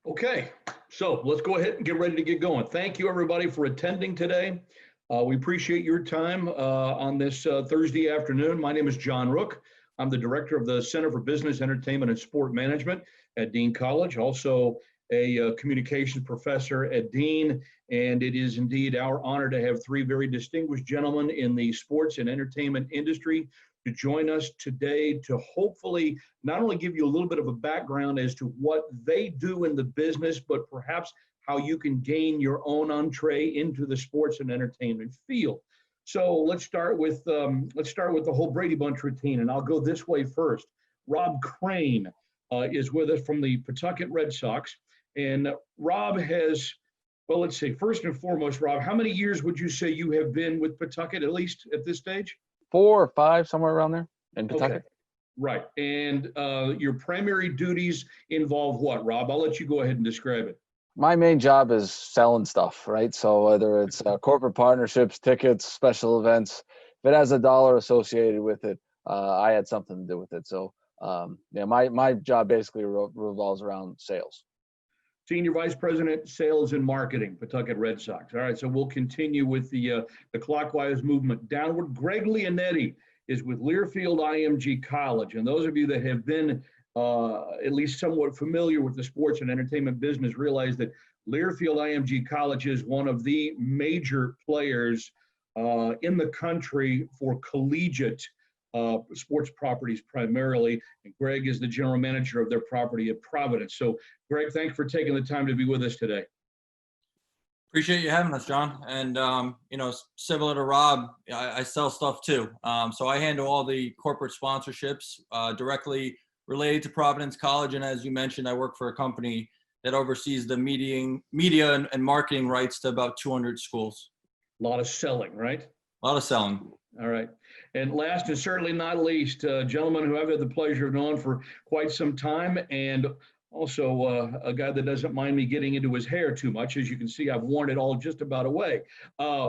Okay, so let's go ahead and get ready to get going. Thank you, everybody, for attending today. We appreciate your time on this Thursday afternoon. My name is John Rooke. I'm the director of the Center for Business, Entertainment, and Sport Management at Dean College, also a communications professor at Dean. And it is indeed our honor to have three very distinguished gentlemen in the sports and entertainment industry to join us today to hopefully not only give you a little bit of a background as to what they do in the business, but perhaps how you can gain your own entree into the sports and entertainment field. So let's start with the whole Brady Bunch routine, and I'll go this way first. Rob Crain is with us from the Pawtucket Red Sox, and Rob has, well, let's see. First and foremost, Rob, how many years would you say you have been with Pawtucket, at least at this stage? 4 or 5, somewhere around there in Pawtucket. Okay. Right. And your primary duties involve what, Rob? I'll let you go ahead and describe it. My main job is selling stuff, right? So whether it's corporate partnerships, tickets, special events, if it has a dollar associated with it, I had something to do with it. So my job basically revolves around sales. Senior Vice President, Sales and Marketing, Pawtucket Red Sox. All right, so we'll continue with the clockwise movement downward. Greg Leonetti is with Learfield IMG College, and those of you that have been at least somewhat familiar with the sports and entertainment business realize that Learfield IMG College is one of the major players in the country for collegiate sports properties primarily, and Greg is the general manager of their property at Providence. So, Greg, thanks for taking the time to be with us today. Appreciate you having us, John. And, similar to Rob, I sell stuff too. So I handle all the corporate sponsorships directly related to Providence College. And as you mentioned, I work for a company that oversees the media and marketing rights to about 200 schools. A lot of selling, right? A lot of selling. All right. And last and certainly not least, a gentleman who I've had the pleasure of knowing for quite some time, and also a guy that doesn't mind me getting into his hair too much. As you can see, I've worn it all just about away.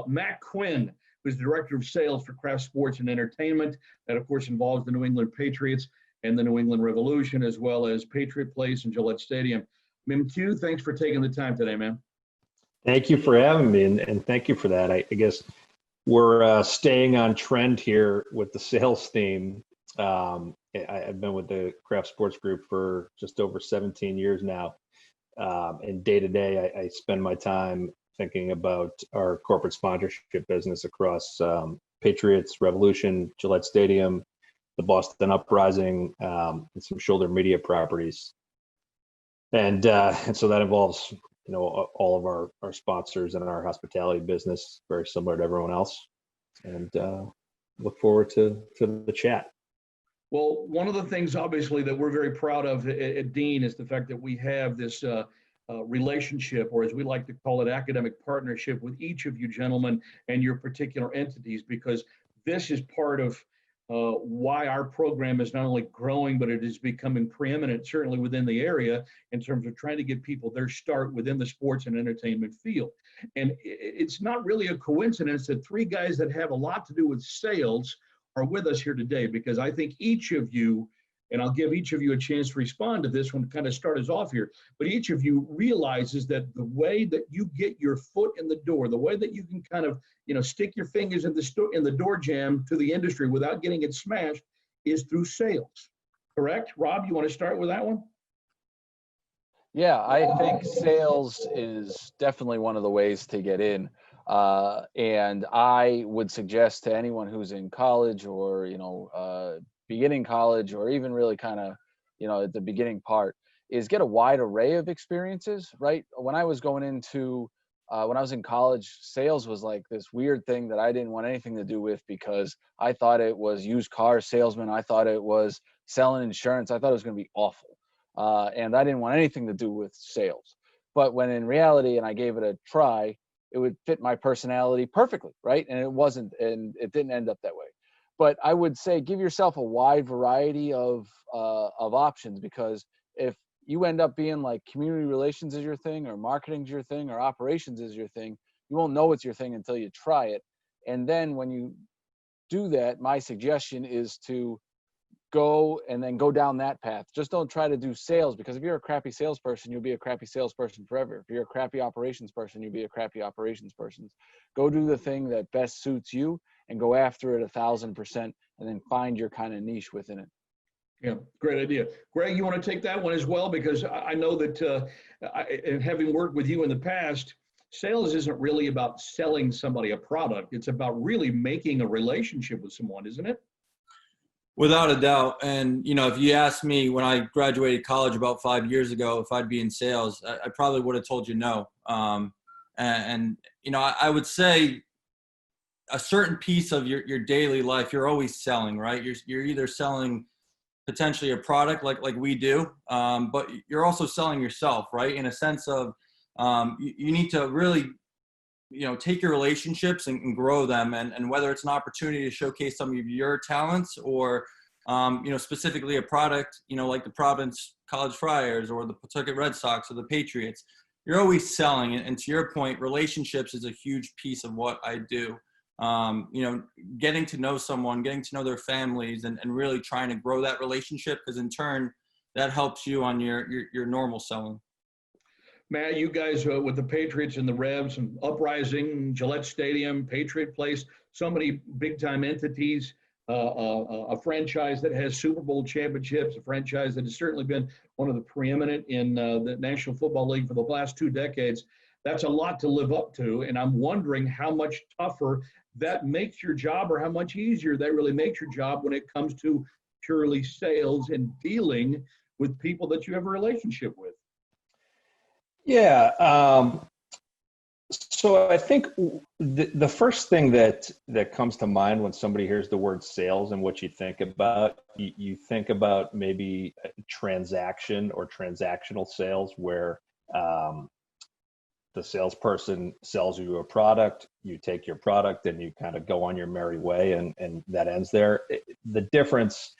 Matt Quinn, who's the Director of Sales for Kraft Sports and Entertainment. That, of course, involves the New England Patriots and the New England Revolution, as well as Patriot Place and Gillette Stadium. Mim Q, thanks for taking the time today, man. Thank you for having me, and thank you for that. I guess we're staying on trend here with the sales theme. I've been with the Kraft Sports Group for just over 17 years now. And day to day, I spend my time thinking about our corporate sponsorship business across Patriots, Revolution, Gillette Stadium, the Boston Uprising, and some shoulder media properties. And so that involves all of our sponsors and our hospitality business, very similar to everyone else. And look forward to the chat. Well, one of the things, obviously, that we're very proud of at Dean is the fact that we have this relationship, or as we like to call it, academic partnership with each of you gentlemen and your particular entities, because this is part of why our program is not only growing, but it is becoming preeminent, certainly within the area, in terms of trying to get people their start within the sports and entertainment field. And it's not really a coincidence that three guys that have a lot to do with sales are with us here today, because I think each of you, and I'll give each of you a chance to respond to this one to kind of start us off here, but each of you realizes that the way that you get your foot in the door, the way that you can kind of, stick your fingers in the door jamb to the industry without getting it smashed is through sales. Correct? Rob, you want to start with that one? Yeah, I think sales is definitely one of the ways to get in. And I would suggest to anyone who's in college or, beginning college, or even really kind of, at the beginning part, is get a wide array of experiences, right? When I was in college, sales was like this weird thing that I didn't want anything to do with, because I thought it was used car salesman. I thought it was selling insurance. I thought it was going to be awful. And I didn't want anything to do with sales. But when in reality, and I gave it a try, it would fit my personality perfectly, right? And it didn't end up that way. But I would say give yourself a wide variety of options, because if you end up being like community relations is your thing, or marketing is your thing, or operations is your thing, you won't know it's your thing until you try it. And then when you do that, my suggestion is to go down that path. Just don't try to do sales, because if you're a crappy salesperson, you'll be a crappy salesperson forever. If you're a crappy operations person, you'll be a crappy operations person. Go do the thing that best suits you and go after it 1,000%, and then find your kind of niche within it. Yeah, great idea. Greg, you want to take that one as well? Because I know that and having worked with you in the past, sales isn't really about selling somebody a product. It's about really making a relationship with someone, isn't it? Without a doubt. And, if you asked me when I graduated college about 5 years ago, if I'd be in sales, I probably would have told you no. I would say a certain piece of your daily life, you're always selling, right? You're either selling potentially a product like we do, but you're also selling yourself, right? In a sense of you need to really take your relationships and grow them, and whether it's an opportunity to showcase some of your talents or specifically a product like the Providence College Friars or the Pawtucket Red Sox or the Patriots, you're always selling. And to your point, relationships is a huge piece of what I do. Getting to know someone, getting to know their families, and really trying to grow that relationship, because in turn that helps you on your normal selling. Matt, you guys with the Patriots and the Revs and Uprising, Gillette Stadium, Patriot Place, so many big-time entities, a franchise that has Super Bowl championships, a franchise that has certainly been one of the preeminent in the National Football League for the last 2 decades. That's a lot to live up to, and I'm wondering how much tougher that makes your job, or how much easier that really makes your job when it comes to purely sales and dealing with people that you have a relationship with. Yeah. So I think the first thing that comes to mind when somebody hears the word sales and what you think about, you think about maybe transaction or transactional sales, where the salesperson sells you a product, you take your product and you kind of go on your merry way, and that ends there. The difference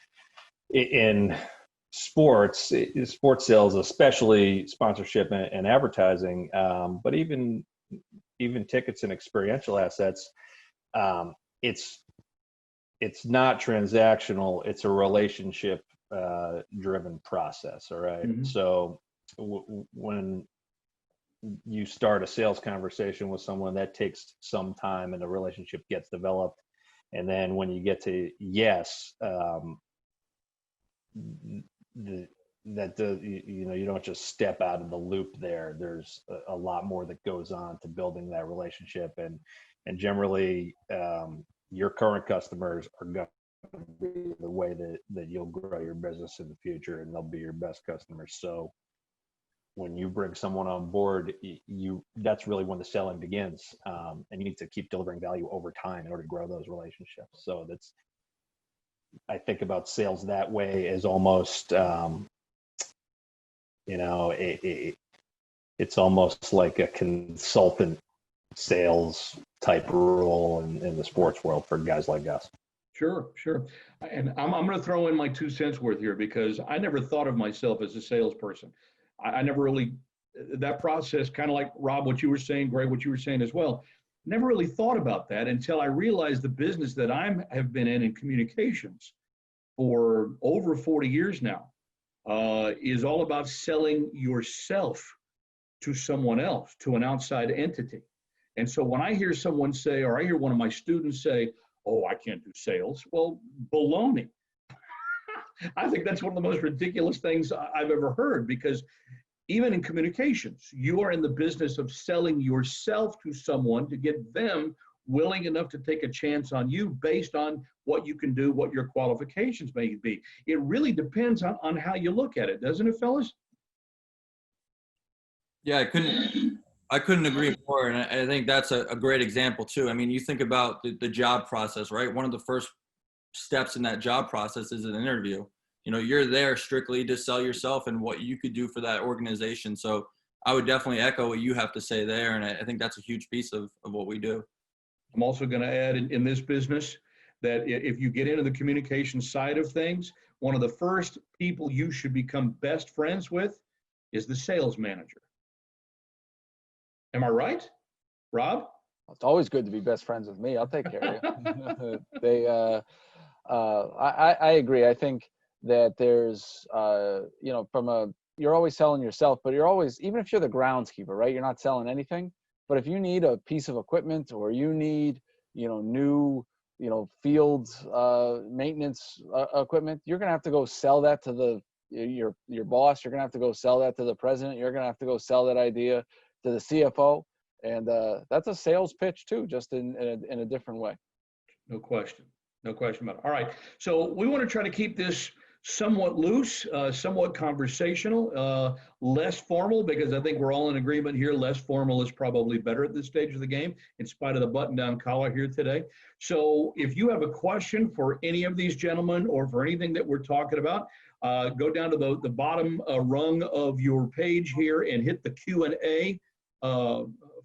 in sports sales, especially sponsorship and advertising, but even tickets and experiential assets, it's not transactional. It's a relationship driven process. All right. Mm-hmm. So when you start a sales conversation with someone, that takes some time and the relationship gets developed. And then when you get to yes, you don't just step out of the loop there. There's a lot more that goes on to building that relationship, and generally your current customers are going to be the way that you'll grow your business in the future, and they'll be your best customers. So when you bring someone on board, that's really when the selling begins, and you need to keep delivering value over time in order to grow those relationships. So I think about sales that way as almost, it's almost like a consultant sales type role in the sports world for guys like us. Sure. And I'm going to throw in my 2 cents worth here, because I never thought of myself as a salesperson. I never really, that process, kind of like Rob, what you were saying, Greg, what you were saying as well, never really thought about that until I realized the business that I have been in communications for over 40 years now is all about selling yourself to someone else, to an outside entity. And so when I hear someone say, or I hear one of my students say, oh, I can't do sales, well, baloney. I think that's one of the most ridiculous things I've ever heard, because even in communications, you are in the business of selling yourself to someone to get them willing enough to take a chance on you based on what you can do, what your qualifications may be. It really depends on how you look at it, doesn't it, fellas? Yeah, I couldn't agree more. And I think that's a great example too. I mean, you think about the job process, right? One of the first steps in that job process is an interview. You're there strictly to sell yourself and what you could do for that organization. So I would definitely echo what you have to say there. And I think that's a huge piece of what we do. I'm also going to add in this business that if you get into the communication side of things, one of the first people you should become best friends with is the sales manager. Am I right, Rob? It's always good to be best friends with me. I'll take care of you. I agree. I think that there's, you're always selling yourself, but you're always, even if you're the groundskeeper, right? You're not selling anything. But if you need a piece of equipment, or you need, new, field maintenance equipment, you're going to have to go sell that to your boss. You're going to have to go sell that to the president. You're going to have to go sell that idea to the CFO. And that's a sales pitch too, just in a different way. No question. No question about it. All right. So we want to try to keep this somewhat loose, somewhat conversational, less formal, because I think we're all in agreement here. Less formal is probably better at this stage of the game, in spite of the button-down collar here today. So if you have a question for any of these gentlemen, or for anything that we're talking about, go down to the bottom rung of your page here and hit the Q&A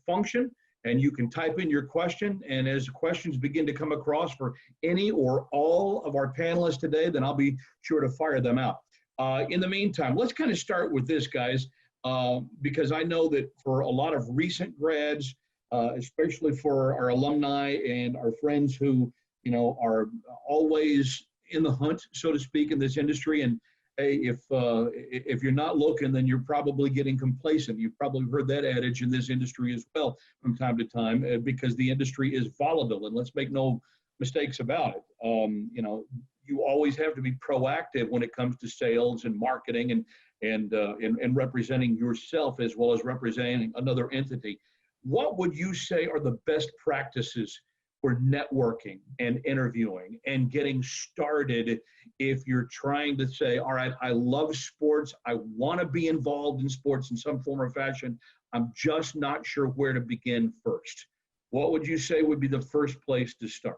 function, and you can type in your question. And as questions begin to come across for any or all of our panelists today, then I'll be sure to fire them out. In the meantime, let's kind of start with this, guys, because I know that for a lot of recent grads, especially for our alumni and our friends who, are always in the hunt, so to speak, in this industry. And hey, if you're not looking, then you're probably getting complacent. You've probably heard that adage in this industry as well from time to time, because the industry is volatile, and let's make no mistakes about it. You always have to be proactive when it comes to sales and marketing and representing yourself as well as representing another entity. What would you say are the best practices for networking and interviewing and getting started if you're trying to say, all right, I love sports, I want to be involved in sports in some form or fashion, I'm just not sure where to begin first? What would you say would be the first place to start?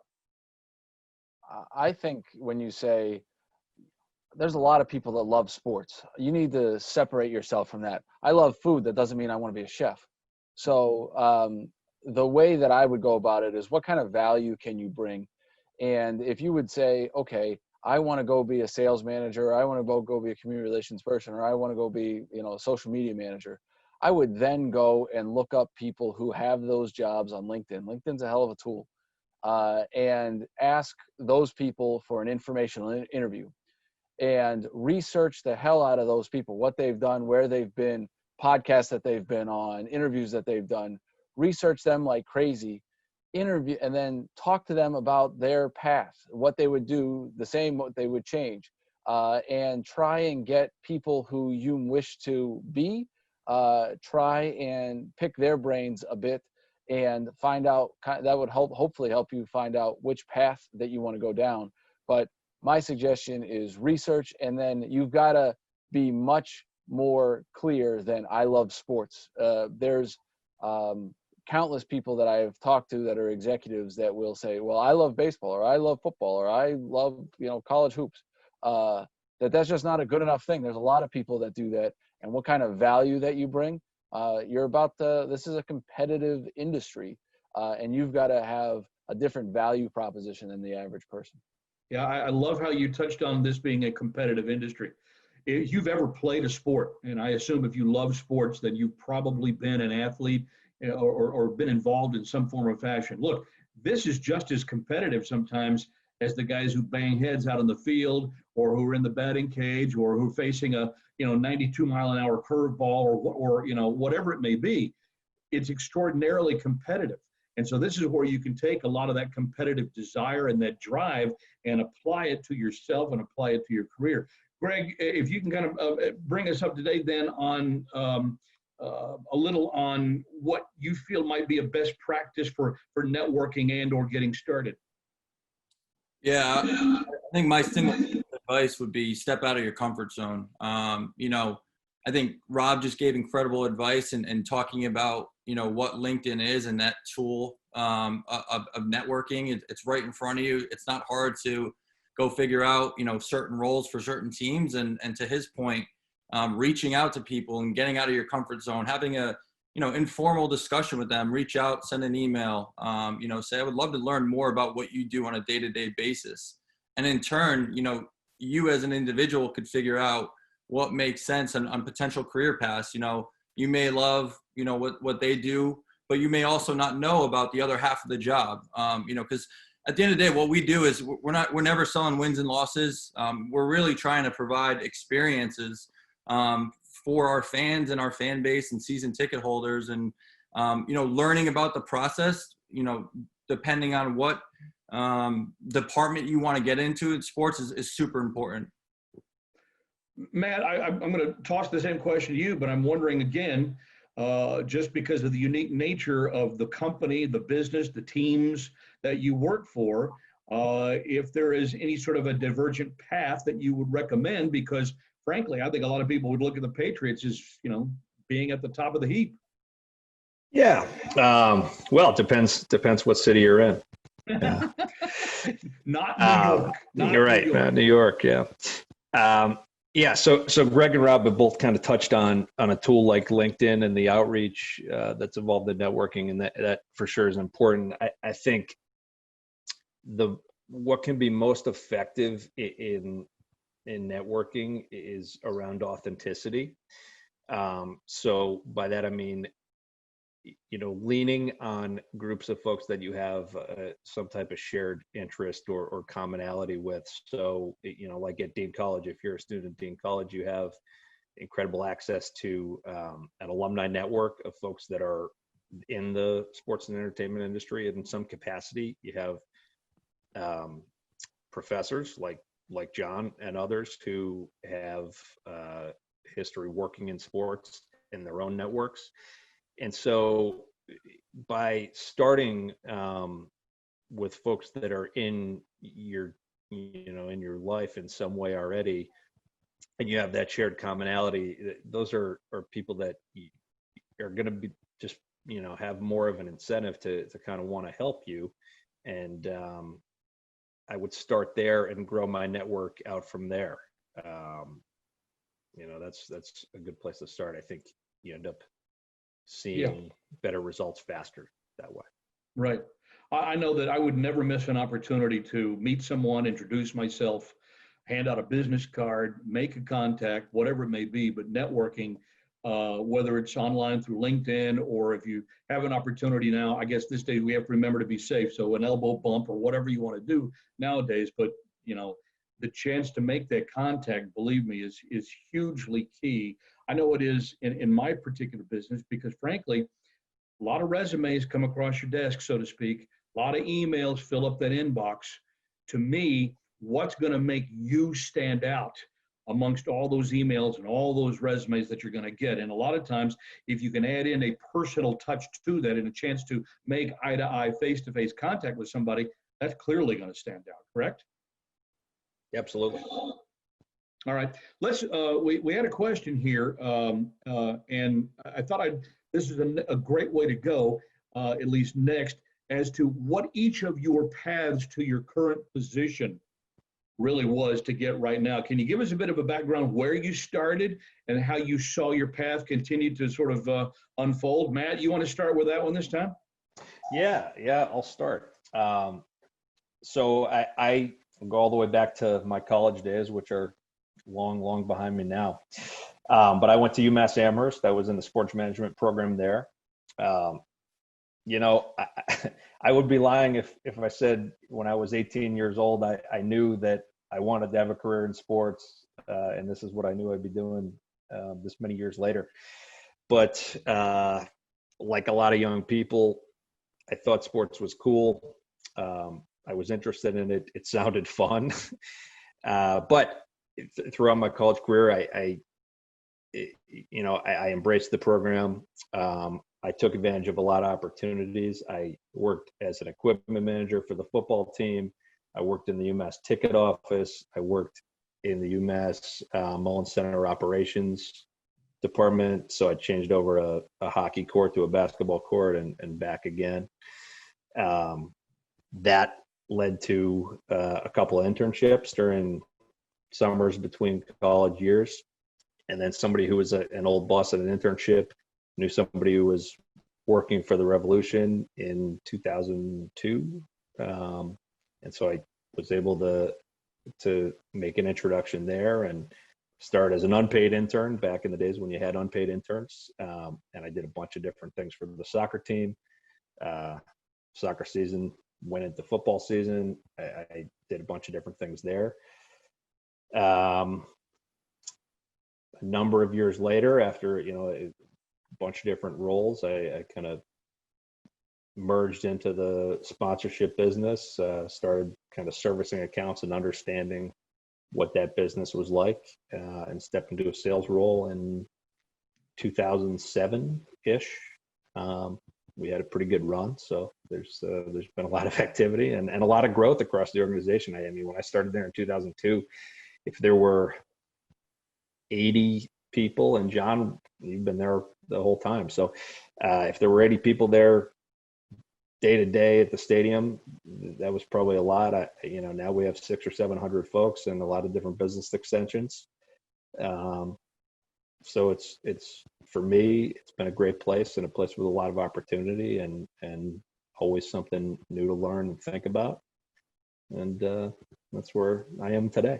I think when you say, there's a lot of people that love sports, you need to separate yourself from that. I love food, that doesn't mean I want to be a chef. So the way that I would go about it is, what kind of value can you bring? And if you would say, okay, I want to go be a sales manager, or I want to go be a community relations person, or I want to go be, a social media manager, I would then go and look up people who have those jobs on LinkedIn. LinkedIn's a hell of a tool. And ask those people for an informational interview, and research the hell out of those people, what they've done, where they've been, podcasts that they've been on, interviews that they've done. Research them like crazy, interview, and then talk to them about their path, what they would do the same, what they would change, and try and get people who you wish to be, try and pick their brains a bit, and find out, that would hopefully help you find out which path that you want to go down. But my suggestion is research, and then you've got to be much more clear than I love sports. There's countless people that I've talked to that are executives that will say, well, I love baseball, or I love football, or I love, college hoops. That's just not a good enough thing. There's a lot of people that do that. And what kind of value that you bring, this is a competitive industry, and you've got to have a different value proposition than the average person. Yeah, I love how you touched on this being a competitive industry. If you've ever played a sport, and I assume if you love sports, then you've probably been an athlete, or been involved in some form of fashion. Look, this is just as competitive sometimes as the guys who bang heads out on the field, or who are in the batting cage, or who are facing a 92-mile-an-hour curveball, or whatever it may be. It's extraordinarily competitive. And so this is where you can take a lot of that competitive desire and that drive and apply it to yourself and apply it to your career. Greg, if you can kind of bring us up to date then on a little on what you feel might be a best practice for networking and or getting started. Yeah, I think my single advice would be step out of your comfort zone. I think Rob just gave incredible advice and talking about, what LinkedIn is and that tool of networking. It's right in front of you. It's not hard to go figure out, certain roles for certain teams. And to his point, reaching out to people and getting out of your comfort zone, having a, informal discussion with them, reach out, send an email, say, I would love to learn more about what you do on a day-to-day basis. And in turn, you as an individual could figure out what makes sense on potential career paths. You may love, what they do, but you may also not know about the other half of the job, because at the end of the day, what we do is we're never selling wins and losses. We're really trying to provide experiences for our fans and our fan base and season ticket holders, and learning about the process. Depending on what department you want to get into in sports is super important. Matt, I'm going to toss the same question to you, but I'm wondering again, just because of the unique nature of the company, the business, the teams that you work for, if there is any sort of a divergent path that you would recommend, because frankly, I think a lot of people would look at the Patriots as, being at the top of the heap. Yeah. Well, it depends what city you're in. Yeah. Not New York. You're right. Not New York. Yeah. Yeah. So Greg and Rob have both kind of touched on a tool like LinkedIn and the outreach that's involved in networking, and that for sure is important. I think what can be most effective in networking is around authenticity. So by that I mean, leaning on groups of folks that you have some type of shared interest or commonality with. So, like at Dean College, if you're a student at Dean College, you have incredible access to an alumni network of folks that are in the sports and entertainment industry in some capacity. You have professors like John and others who have history working in sports in their own networks. And so by starting with folks that are in your life in some way already, and you have that shared commonality, those are people that are going to be just, have more of an incentive to kind of want to help you. And I would start there and grow my network out from there. That's a good place to start. I think you end up seeing better results faster that way. Right. I know that I would never miss an opportunity to meet someone, introduce myself, hand out a business card, make a contact, whatever it may be, but networking, whether it's online through LinkedIn, or if you have an opportunity now, I guess this day we have to remember to be safe. So an elbow bump or whatever you want to do nowadays, but the chance to make that contact, believe me, is hugely key. I know it is in my particular business, because frankly, a lot of resumes come across your desk, so to speak. A lot of emails fill up that inbox. To me, what's going to make you stand out amongst all those emails and all those resumes that you're going to get? And a lot of times, if you can add in a personal touch to that and a chance to make eye-to-eye, face-to-face contact with somebody, that's clearly going to stand out, correct? Absolutely. All right, let's. We had a question here, and I thought this is a great way to go, at least next, as to what each of your paths to your current position really was to get right now. Can you give us a bit of a background where you started and how you saw your path continue to sort of unfold? Matt, you want to start with that one this time? Yeah, I'll start. So I go all the way back to my college days, which are long behind me now. But I went to UMass Amherst. I was in the sports management program there. I would be lying if I said when I was 18 years old, I knew that I wanted to have a career in sports, and this is what I knew I'd be doing this many years later. But like a lot of young people, I thought sports was cool. I was interested in it. It sounded fun. But throughout my college career, I embraced the program. I took advantage of a lot of opportunities. I worked as an equipment manager for the football team. I worked in the UMass ticket office. I worked in the UMass Mullen Center operations department. So I changed over a hockey court to a basketball court and back again. That led to a couple of internships during summers between college years. And then somebody who was an old boss at an internship knew somebody who was working for the Revolution in 2002. And so I was able to make an introduction there and start as an unpaid intern back in the days when you had unpaid interns. And I did a bunch of different things for the soccer team. Soccer season went into football season. I did a bunch of different things there. A number of years later, after, a bunch of different roles, I kind of merged into the sponsorship business, started kind of servicing accounts and understanding what that business was like, and stepped into a sales role in 2007-ish. We had a pretty good run, so there's been a lot of activity and a lot of growth across the organization. I mean, when I started there in 2002, if there were 80 people, and John, you've been there the whole time, so if there were 80 people there day to day at the stadium, that was probably a lot. Now we have 600 or 700 folks and a lot of different business extensions. So it's for me, it's been a great place and a place with a lot of opportunity and always something new to learn and think about. And that's where I am today.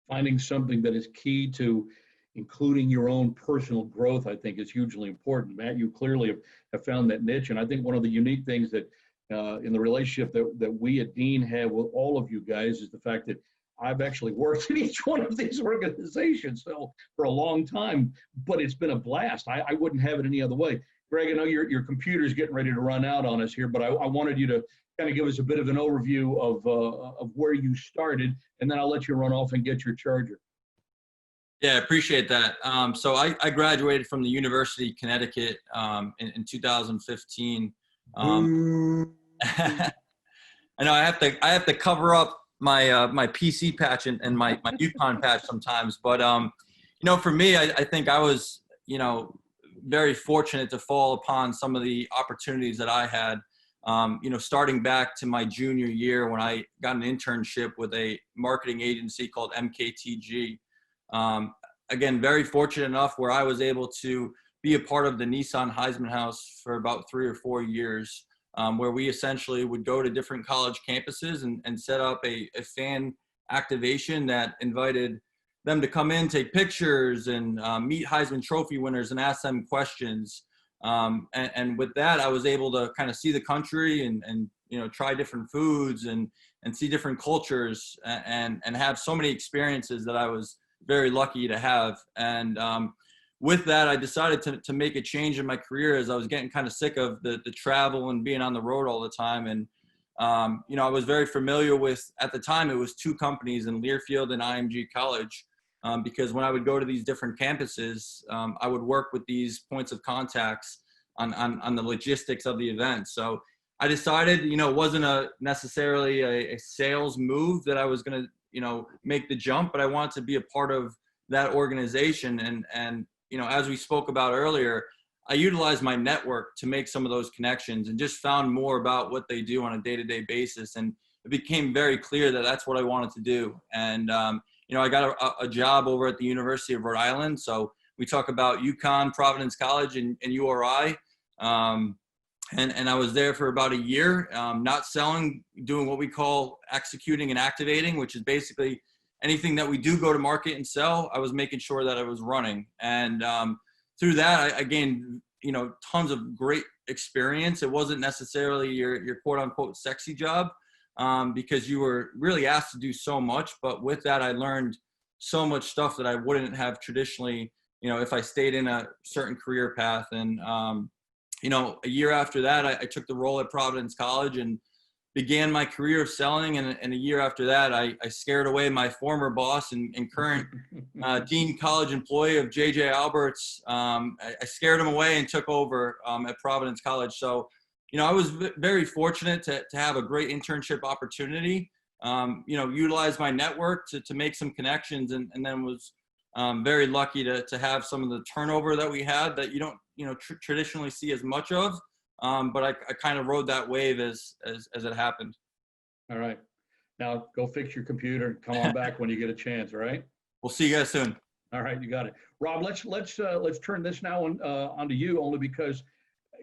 Finding something that is key to including your own personal growth, I think, is hugely important. Matt, you clearly have found that niche. And I think one of the unique things that in the relationship that we at Dean have with all of you guys is the fact that I've actually worked in each one of these organizations for a long time, but it's been a blast. I wouldn't have it any other way. Greg, I know your computer's getting ready to run out on us here, but I wanted you to kind of give us a bit of an overview of where you started, and then I'll let you run off and get your charger. Yeah, I appreciate that. So I graduated from the University of Connecticut in 2015. I know I have to cover up my my PC patch and my Yukon patch sometimes, but for me, I think I was very fortunate to fall upon some of the opportunities that I had. Starting back to my junior year when I got an internship with a marketing agency called MKTG. Again, very fortunate enough where I was able to be a part of the Nissan Heisman House for about 3 or 4 years, where we essentially would go to different college campuses and set up a fan activation that invited them to come in, take pictures, and meet Heisman Trophy winners and ask them questions. And with that, I was able to kind of see the country and try different foods and see different cultures and have so many experiences that I was very lucky to have. And with that, I decided to make a change in my career as I was getting kind of sick of the travel and being on the road all the time. And, I was very familiar with, at the time, it was 2 companies in Learfield and IMG College, because when I would go to these different campuses, I would work with these points of contacts on the logistics of the event. So I decided, it wasn't necessarily a sales move that I was going to, make the jump, but I wanted to be a part of that organization. And as we spoke about earlier, I utilized my network to make some of those connections and just found more about what they do on a day-to-day basis. And it became very clear that that's what I wanted to do. And, I got a job over at the University of Rhode Island. So we talk about UConn, Providence College, and URI. And I was there for about a year, not selling, doing what we call executing and activating, which is basically anything that we do go to market and sell. I was making sure that I was running. And through that, I gained, tons of great experience. It wasn't necessarily your quote unquote sexy job, because you were really asked to do so much. But with that, I learned so much stuff that I wouldn't have traditionally, if I stayed in a certain career path. And, a year after that, I took the role at Providence College and began my career of selling. And a year after that, I scared away my former boss and current Dean College employee of J.J. Alberts. I scared him away and took over at Providence College. So, I was very fortunate to have a great internship opportunity, utilize my network to make some connections, and then was very lucky to have some of the turnover that we had that you don't, traditionally see as much of. But I kind of rode that wave as it happened. All right. Now go fix your computer and come on back when you get a chance. All right. We'll see you guys soon. All right. You got it. Rob, let's turn this now onto you, only because,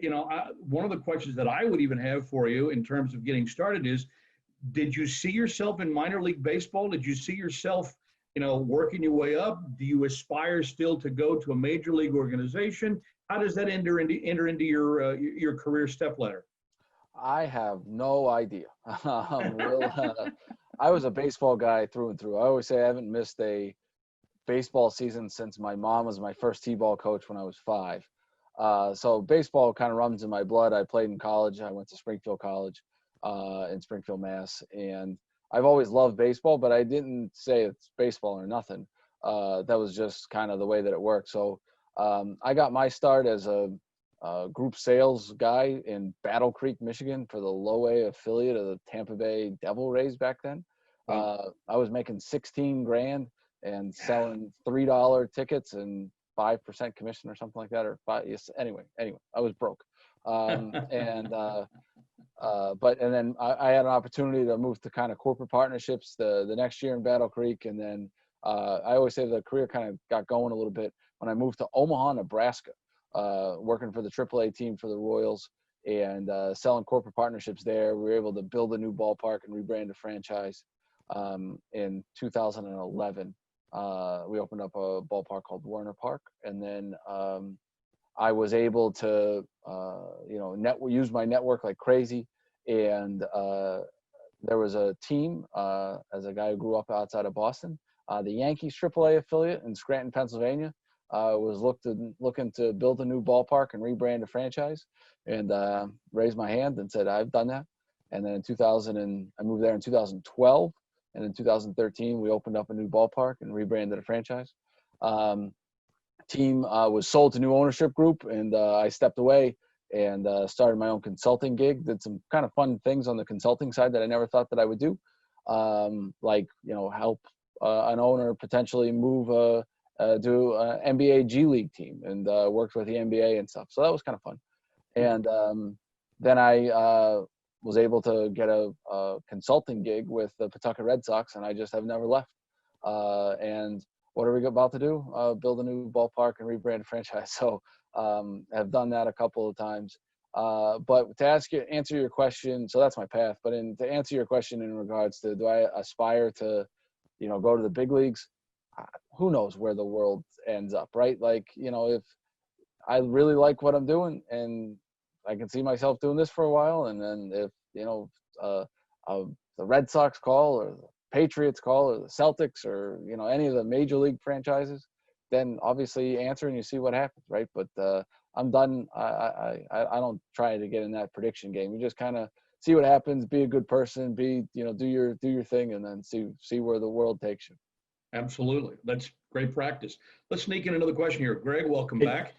one of the questions that I would even have for you in terms of getting started is, did you see yourself in minor league baseball? Did you see yourself, working your way up? Do you aspire still to go to a major league organization? How does that enter into your career step ladder? I have no idea. I was a baseball guy through and through. I always say I haven't missed a baseball season since my mom was my first t-ball coach when I was 5. So baseball kind of runs in my blood. I played in college. I went to Springfield College in Springfield, Mass. And I've always loved baseball, but I didn't say it's baseball or nothing. That was just kind of the way that it worked. So I got my start as a group sales guy in Battle Creek, Michigan for the low A affiliate of the Tampa Bay Devil Rays back then. I was making 16 grand and selling $3 tickets and 5% commission or something like that, or 5. Yes. Anyway, I was broke. But then I had an opportunity to move to kind of corporate partnerships the next year in Battle Creek. And then I always say the career kind of got going a little bit when I moved to Omaha, Nebraska, working for the AAA team for the Royals and selling corporate partnerships there. We were able to build a new ballpark and rebrand a franchise in 2011. We opened up a ballpark called Werner Park, and then I was able to, use my network like crazy. And there was a team, as a guy who grew up outside of Boston, the Yankees AAA affiliate in Scranton, Pennsylvania, was looking to build a new ballpark and rebrand a franchise, and raised my hand and said, I've done that. And then I moved there in 2012. And in 2013, we opened up a new ballpark and rebranded a franchise. Team was sold to new ownership group, and I stepped away and started my own consulting gig. Did some kind of fun things on the consulting side that I never thought that I would do, help an owner potentially move do an NBA G League team, and worked with the NBA and stuff. So that was kind of fun. And then I was able to get a consulting gig with the Pawtucket Red Sox, and I just have never left. And what are we about to do? Build a new ballpark and rebrand a franchise. So I've done that a couple of times. But to answer your question, so that's my path. But to answer your question in regards to, do I aspire to, go to the big leagues? Who knows where the world ends up, right? Like, if I really like what I'm doing and I can see myself doing this for a while, and then if the Red Sox call, or the Patriots call, or the Celtics, or any of the major league franchises, then obviously you answer and you see what happens, right? But I'm done. I don't try to get in that prediction game. You just kind of see what happens, be a good person, do your thing, and then see where the world takes you. Absolutely. That's great practice. Let's sneak in another question here. Greg, welcome back.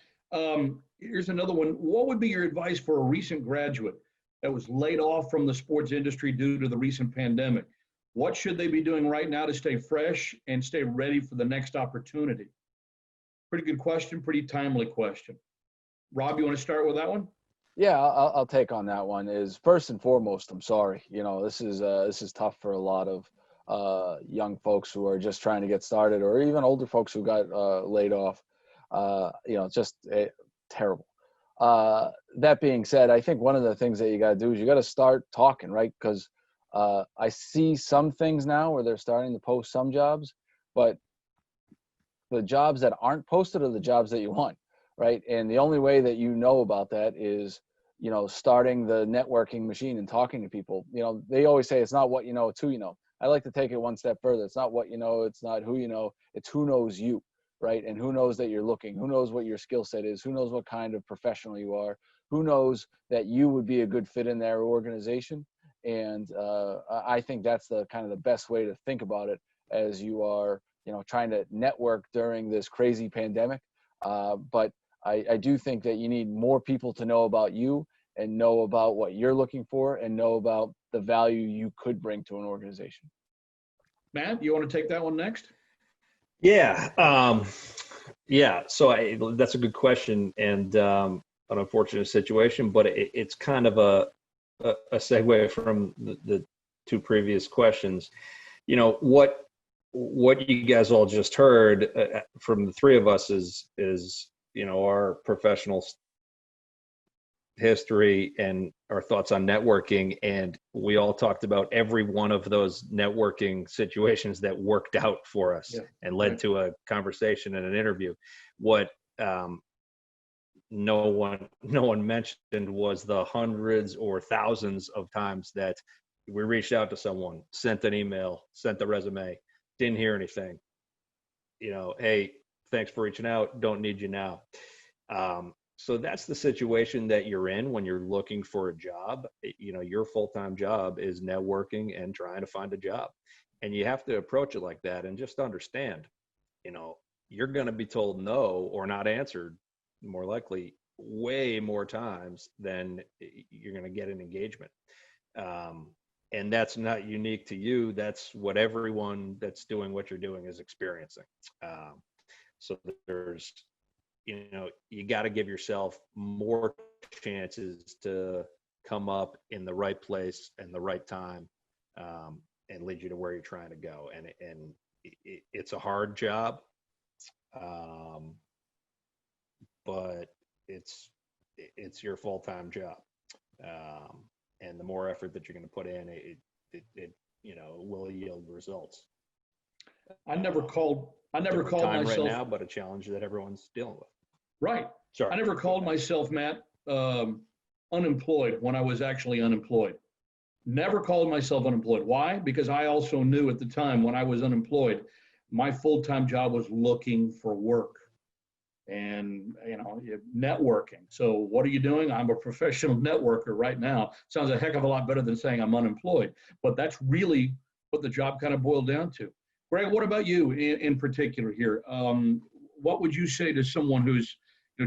Here's another one. What would be your advice for a recent graduate that was laid off from the sports industry due to the recent pandemic? What should they be doing right now to stay fresh and stay ready for the next opportunity? Pretty good question, pretty timely question. Rob, you want to start with that one? Yeah, I'll take on that one. Is first and foremost, I'm sorry. This is tough for a lot of young folks who are just trying to get started, or even older folks who got laid off. Just terrible. That being said, I think one of the things that you got to do is you got to start talking, right? Because I see some things now where they're starting to post some jobs, but the jobs that aren't posted are the jobs that you want, right? And the only way that you know about that is, starting the networking machine and talking to people. They always say it's not what you know, it's who you know. I like to take it one step further. It's not what you know, it's not who you know, it's who knows you. Right? And who knows that you're looking, who knows what your skill set is, who knows what kind of professional you are, who knows that you would be a good fit in their organization. And I think that's the kind of the best way to think about it as you are, trying to network during this crazy pandemic. But I do think that you need more people to know about you and know about what you're looking for and know about the value you could bring to an organization. Matt, you want to take that one next? Yeah. So that's a good question, and an unfortunate situation, but it's kind of a segue from the two previous questions. What you guys all just heard from the three of us is our professional history and our thoughts on networking, and we all talked about every one of those networking situations that worked out for us and led to a conversation and an interview. What no one mentioned was the hundreds or thousands of times that we reached out to someone, sent an email, sent the resume, didn't hear anything. Hey, thanks for reaching out. Don't need you now. So that's the situation that you're in when you're looking for a job. Your full-time job is networking and trying to find a job. And you have to approach it like that and just understand, you're going to be told no or not answered more likely way more times than you're going to get an engagement. And that's not unique to you. That's what everyone that's doing what you're doing is experiencing. So there's, you got to give yourself more chances to come up in the right place and the right time, and lead you to where you're trying to go. And it's a hard job, but it's your full-time job. And the more effort that you're going to put in, it will yield results. I never called Time myself right now, but a challenge that everyone's dealing with. Right. Sorry. I never called myself, Matt, unemployed when I was actually unemployed. Never called myself unemployed. Why? Because I also knew at the time when I was unemployed, my full-time job was looking for work and, networking. So what are you doing? I'm a professional networker right now. Sounds a heck of a lot better than saying I'm unemployed, but that's really what the job kind of boiled down to. Greg, what about you in particular here? What would you say to someone who's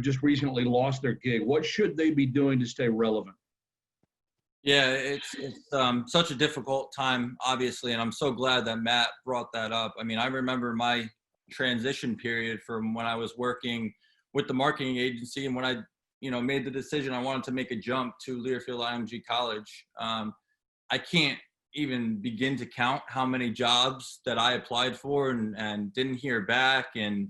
just recently lost their gig? What should they be doing to stay relevant? Yeah, it's such a difficult time, obviously, and I'm so glad that Matt brought that up. I mean, I remember my transition period from when I was working with the marketing agency and when I, made the decision I wanted to make a jump to Learfield IMG College. I can't even begin to count how many jobs that I applied for and didn't hear back, and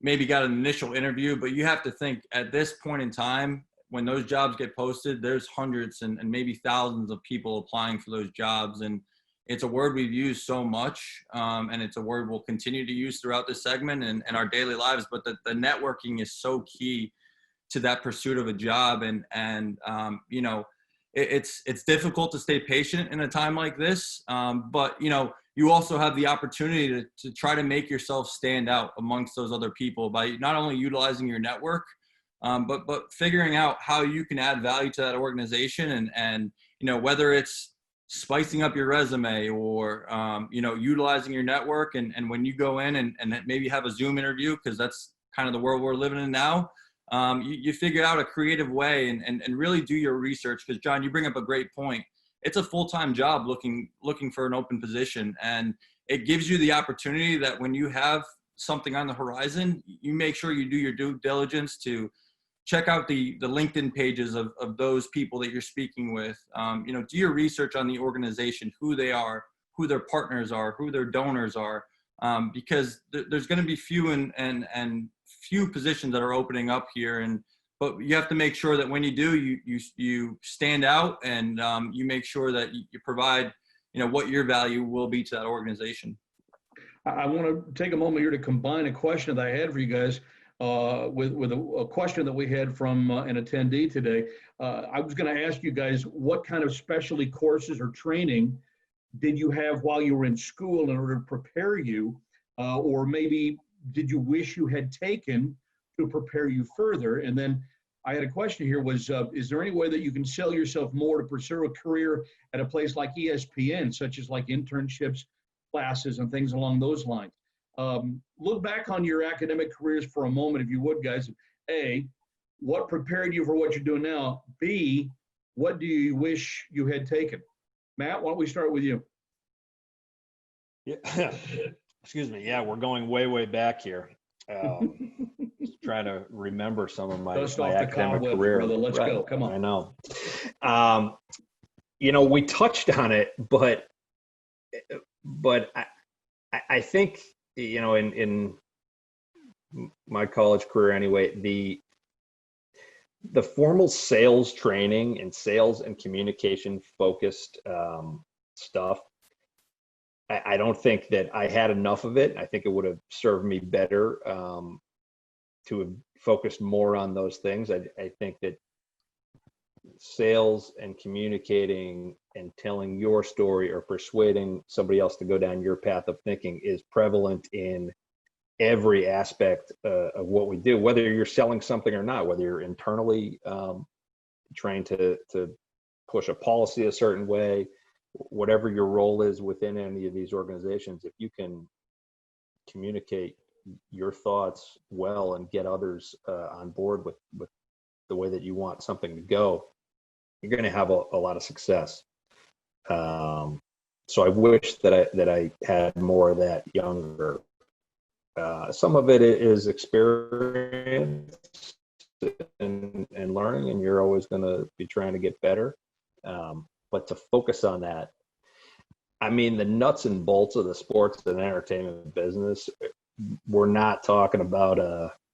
maybe got an initial interview. But you have to think at this point in time, when those jobs get posted, there's hundreds and maybe thousands of people applying for those jobs. And it's a word we've used so much, and it's a word we'll continue to use throughout this segment and our daily lives. But the networking is so key to that pursuit of a job. And it's difficult to stay patient in a time like this. But, you also have the opportunity to try to make yourself stand out amongst those other people by not only utilizing your network, but figuring out how you can add value to that organization and whether it's spicing up your resume or, utilizing your network. And when you go in and maybe have a Zoom interview, because that's kind of the world we're living in now, you figure out a creative way and really do your research. Because John, you bring up a great point. It's a full-time job looking for an open position. And it gives you the opportunity that when you have something on the horizon, you make sure you do your due diligence to check out the LinkedIn pages of those people that you're speaking with. Do your research on the organization, who they are, who their partners are, who their donors are, because there's going to be few and few positions that are opening up here. But you have to make sure that when you do, you stand out and you make sure that you provide, what your value will be to that organization. I want to take a moment here to combine a question that I had for you guys with a question that we had from an attendee today. I was going to ask you guys, what kind of specialty courses or training did you have while you were in school in order to prepare you, or maybe did you wish you had taken to prepare you further? And then I had a question here was, is there any way that you can sell yourself more to pursue a career at a place like ESPN, such as like internships, classes, and things along those lines? Look back on your academic careers for a moment, if you would, guys. A, what prepared you for what you're doing now? B, what do you wish you had taken? Matt, why don't we start with you? Yeah. Excuse me. Yeah, we're going way, way back here. Just trying to remember some of my academic career. Brother. Let's go. Come on. I know. We touched on it, but I think, in my college career anyway, the formal sales training and sales and communication focused stuff, I don't think that I had enough of it. I think it would have served me better to have focused more on those things. I think that sales and communicating and telling your story or persuading somebody else to go down your path of thinking is prevalent in every aspect of what we do, whether you're selling something or not, whether you're internally trying to push a policy a certain way, whatever your role is within any of these organizations. If you can communicate your thoughts well and get others on board with the way that you want something to go, you're going to have a lot of success. So I wish that I had more of that younger. Some of it is experience and learning, and you're always going to be trying to get better. But to focus on that, I mean, the nuts and bolts of the sports and entertainment business, we're not talking about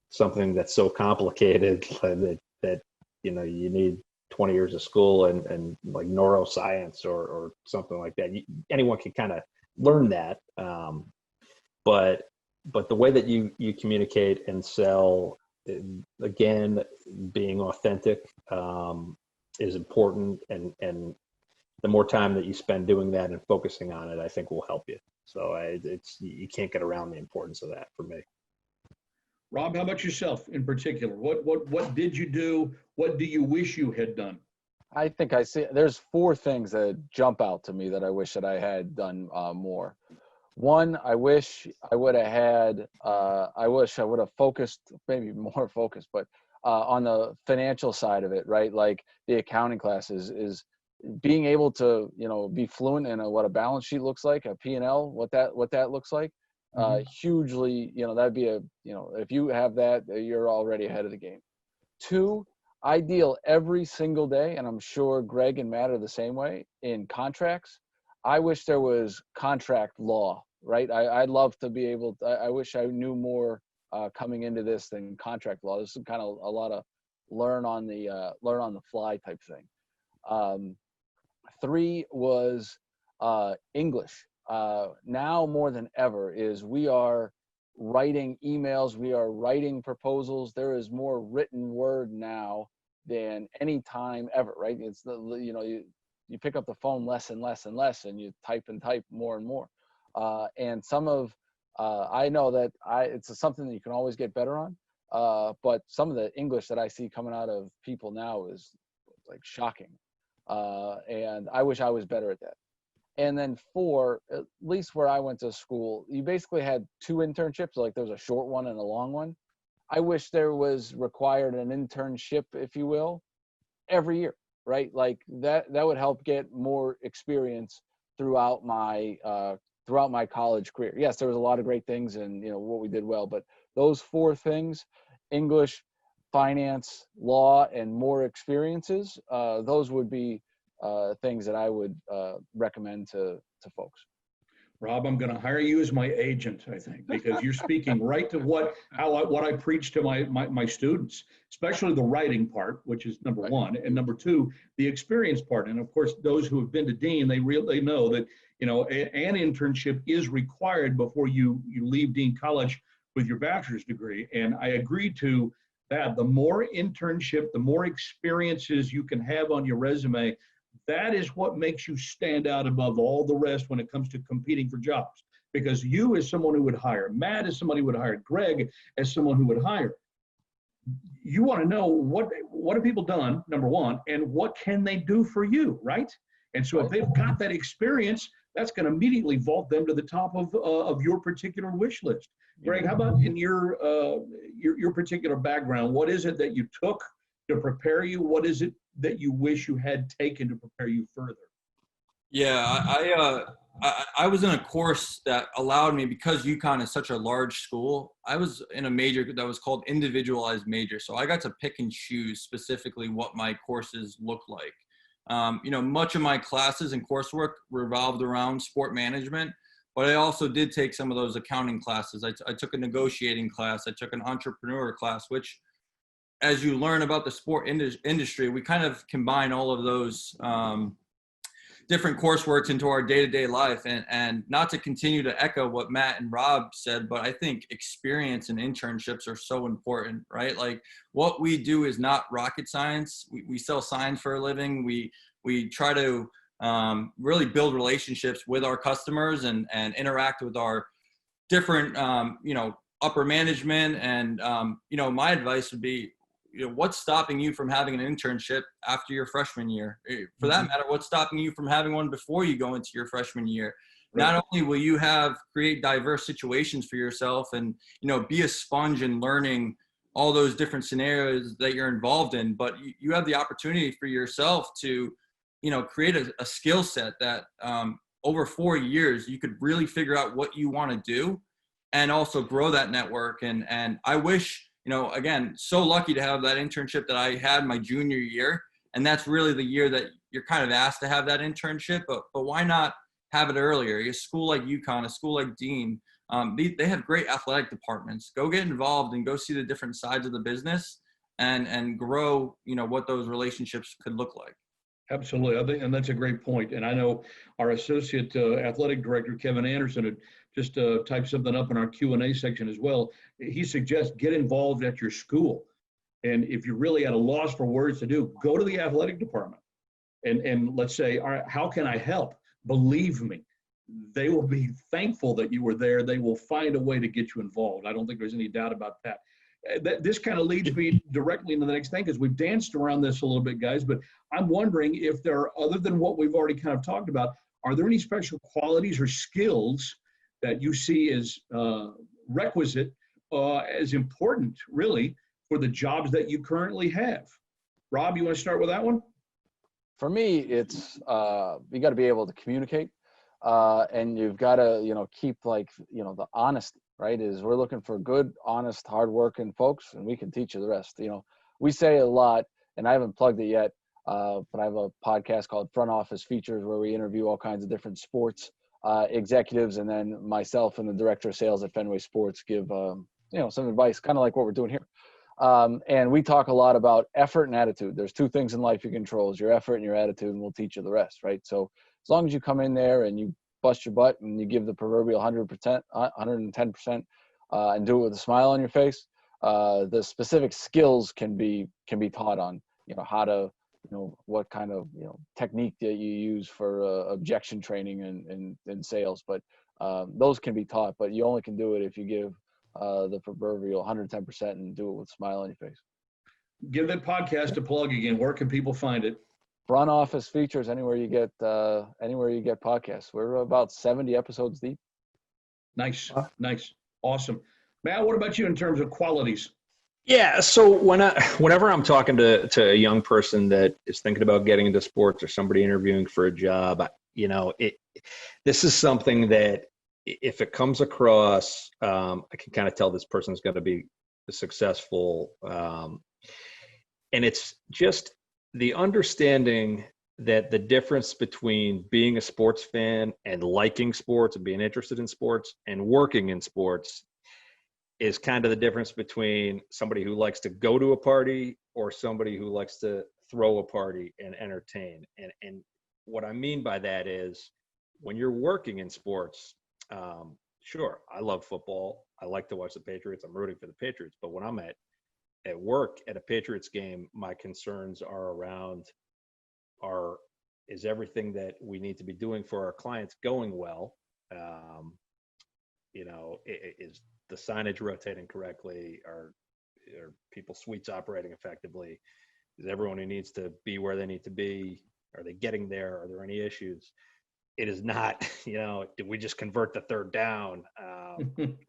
something that's so complicated that you need 20 years of school and like neuroscience or something like that. Anyone can kind of learn that, but the way that you communicate and sell, again, being authentic is important, and the more time that you spend doing that and focusing on it, I think will help you. So you can't get around the importance of that for me. Rob, how about yourself in particular? What did you do? What do you wish you had done? I think I see there's 4 things that jump out to me that I wish that I had done more. One, I wish I would have focused, maybe more focused, but on the financial side of it, right? Like the accounting classes is being able to, be fluent in what a balance sheet looks like, a P&L, what that looks like. Hugely, that'd be if you have that, you're already ahead of the game. 2, I deal every single day, and I'm sure Greg and Matt are the same way, in contracts. I wish there was contract law, right? I'd love to be able to, I wish I knew more coming into this than contract law. This is kind of a lot of learn on the fly type thing. 3 was English. Now more than ever is we are writing emails, we are writing proposals. There is more written word now than any time ever, right? It's you pick up the phone less and less and less, and you type and type more and more. And some of I know that it's something that you can always get better on. But some of the English that I see coming out of people now is like shocking. And I wish I was better at that. And then 4, at least where I went to school, you basically had 2 internships. Like there was a short one and a long one. I wish there was required an internship, if you will, every year, right? Like that would help get more experience throughout my college career. Yes, there was a lot of great things and what we did well, but those 4 things, English, finance, law, and more experiences, those would be things that I would recommend to folks. Rob, I'm going to hire you as my agent, I think, because you're speaking right to what I preach to my students, especially the writing part, which is number 1, and number 2, the experience part. And of course, those who have been to Dean, they know that an internship is required before you leave Dean College with your bachelor's degree. And I agree to that. The more internship, the more experiences you can have on your resume, that is what makes you stand out above all the rest when it comes to competing for jobs. Because you as someone who would hire, Matt as somebody who would hire, Greg as someone who would hire, you want to know what have people done, number 1, and what can they do for you, right? And so if they've got that experience, that's going to immediately vault them to the top of your particular wish list. Greg, how about in your particular background? What is it that you took to prepare you? What is it that you wish you had taken to prepare you further? Yeah, I was in a course that allowed me, because UConn is such a large school, I was in a major that was called individualized major. So I got to pick and choose specifically what my courses looked like. Much of my classes and coursework revolved around sport management, but I also did take some of those accounting classes. I took a negotiating class. I took an entrepreneur class, which, as you learn about the sport industry, we kind of combine all of those different courseworks into our day-to-day life. And not to continue to echo what Matt and Rob said, but I think experience and internships are so important, right? Like what we do is not rocket science. We sell signs for a living. We try to really build relationships with our customers and interact with our different, upper management. And, my advice would be, what's stopping you from having an internship after your freshman year? For that matter, what's stopping you from having one before you go into your freshman year? Right. Not only will you create diverse situations for yourself and, be a sponge in learning all those different scenarios that you're involved in, but you have the opportunity for yourself to, create a skill set that over 4 years, you could really figure out what you want to do and also grow that network. And I wish, again, so lucky to have that internship that I had my junior year. And that's really the year that you're kind of asked to have that internship, but why not have it earlier? A school like UConn, a school like Dean, they have great athletic departments. Go get involved and go see the different sides of the business and grow, what those relationships could look like. Absolutely. I think, and that's a great point. And I know our associate athletic director, Kevin Anderson, had just typed something up in our Q&A section as well. He suggests get involved at your school. And if you're really at a loss for words to do, go to the athletic department and let's say, all right, how can I help? Believe me, they will be thankful that you were there. They will find a way to get you involved. I don't think there's any doubt about that. This kind of leads me directly into the next thing, because we've danced around this a little bit, guys, but I'm wondering if there are, other than what we've already kind of talked about, are there any special qualities or skills that you see as requisite, as important, really, for the jobs that you currently have? Rob, you want to start with that one? For me, it's you got to be able to communicate, and you've got to keep the honesty. Right, is we're looking for good, honest, hardworking folks, and we can teach you the rest. We say a lot, and I haven't plugged it yet, but I have a podcast called Front Office Features where we interview all kinds of different sports executives, and then myself and the director of sales at Fenway Sports give some advice, kind of like what we're doing here. And we talk a lot about effort and attitude. There's two things in life you control: is your effort and your attitude, and we'll teach you the rest. Right. So as long as you come in there and you bust your butt and you give the proverbial 100%, 110%, and do it with a smile on your face, the specific skills can be taught on, how to, what kind of, technique that you use for objection training and sales. But those can be taught, but you only can do it if you give the proverbial 110% and do it with a smile on your face. Give that podcast a plug again. Where can people find it? Front Office Features, anywhere you get podcasts. We're about 70 episodes deep. Nice. Awesome. Matt, what about you in terms of qualities? Yeah. So whenever I'm talking to a young person that is thinking about getting into sports, or somebody interviewing for a job, this is something that if it comes across, I can kind of tell this person's going to be successful. And it's just the understanding that the difference between being a sports fan and liking sports and being interested in sports and working in sports is kind of the difference between somebody who likes to go to a party or somebody who likes to throw a party and entertain. And what I mean by that is, when you're working in sports, sure, I love football. I like to watch the Patriots. I'm rooting for the Patriots. But when I'm at work at a Patriots game, my concerns are around is everything that we need to be doing for our clients going well? Is the signage rotating correctly? Are people's suites operating effectively? Is everyone who needs to be where they need to be? Are they getting there? Are there any issues? It is not, did we just convert the third down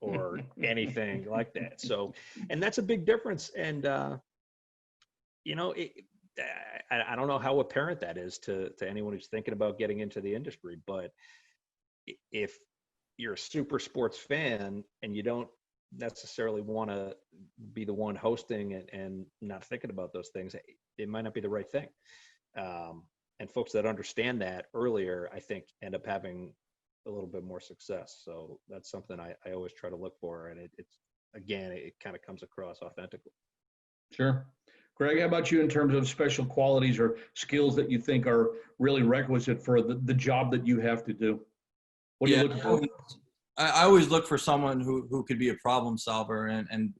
or anything like that? So, and that's a big difference. And, I don't know how apparent that is to anyone who's thinking about getting into the industry, but if you're a super sports fan and you don't necessarily want to be the one hosting and not thinking about those things, it might not be the right thing. And folks that understand that earlier, I think, end up having a little bit more success. So that's something I always try to look for. And it kind of comes across authentically. Sure. Greg, how about you in terms of special qualities or skills that you think are really requisite for the job that you have to do? What are you Yeah, looking for? I always look for someone who could be a problem solver and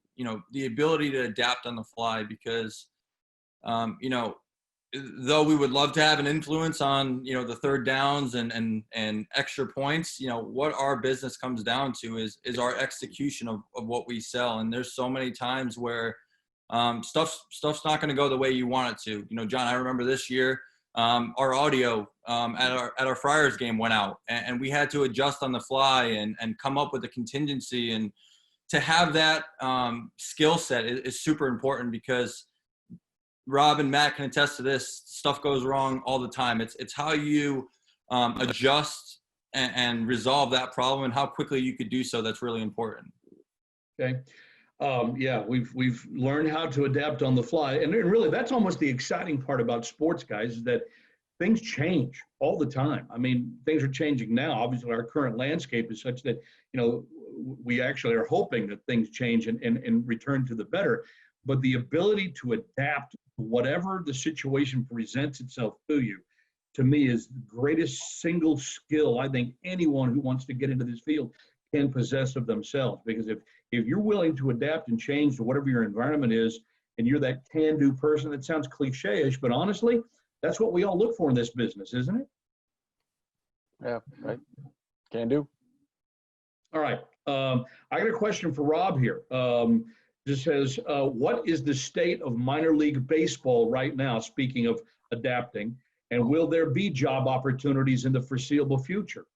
the ability to adapt on the fly because you know, though we would love to have an influence on the third downs and extra points, what our business comes down to is our execution of what we sell. And there's so many times where stuff's not going to go the way you want it to. John, I remember this year our audio at our Friars game went out, and we had to adjust on the fly and come up with a contingency. And to have that skill set is super important because Rob and Matt can attest to this. Stuff goes wrong all the time. It's how you adjust and resolve that problem and how quickly you could do so that's really important. Okay. Yeah, we've learned how to adapt on the fly. And really, that's almost the exciting part about sports, guys, is that things change all the time. I mean, things are changing now. Obviously, our current landscape is such that, we actually are hoping that things change and return to the better. But the ability to adapt to whatever the situation presents itself to you, to me, is the greatest single skill I think anyone who wants to get into this field can possess of themselves. Because if you're willing to adapt and change to whatever your environment is, and you're that can-do person, that sounds cliche-ish, but honestly, that's what we all look for in this business, isn't it? Yeah, right. Can do. All right. I got a question for Rob here. This says, what is the state of minor league baseball right now, speaking of adapting, and will there be job opportunities in the foreseeable future?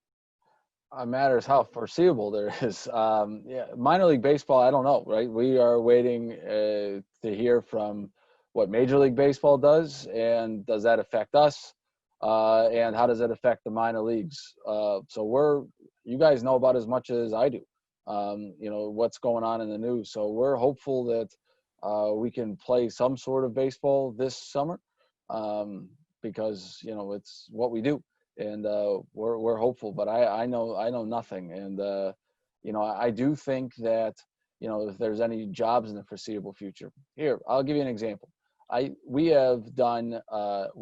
It matters how foreseeable there is. Yeah, minor league baseball, I don't know, right? We are waiting to hear from what Major League Baseball does, and does that affect us? And how does it affect the minor leagues? So you guys know about as much as I do, what's going on in the news. So we're hopeful that we can play some sort of baseball this summer because, it's what we do. And we're hopeful, but I know nothing. And, I do think that, if there's any jobs in the foreseeable future. Here, I'll give you an example. We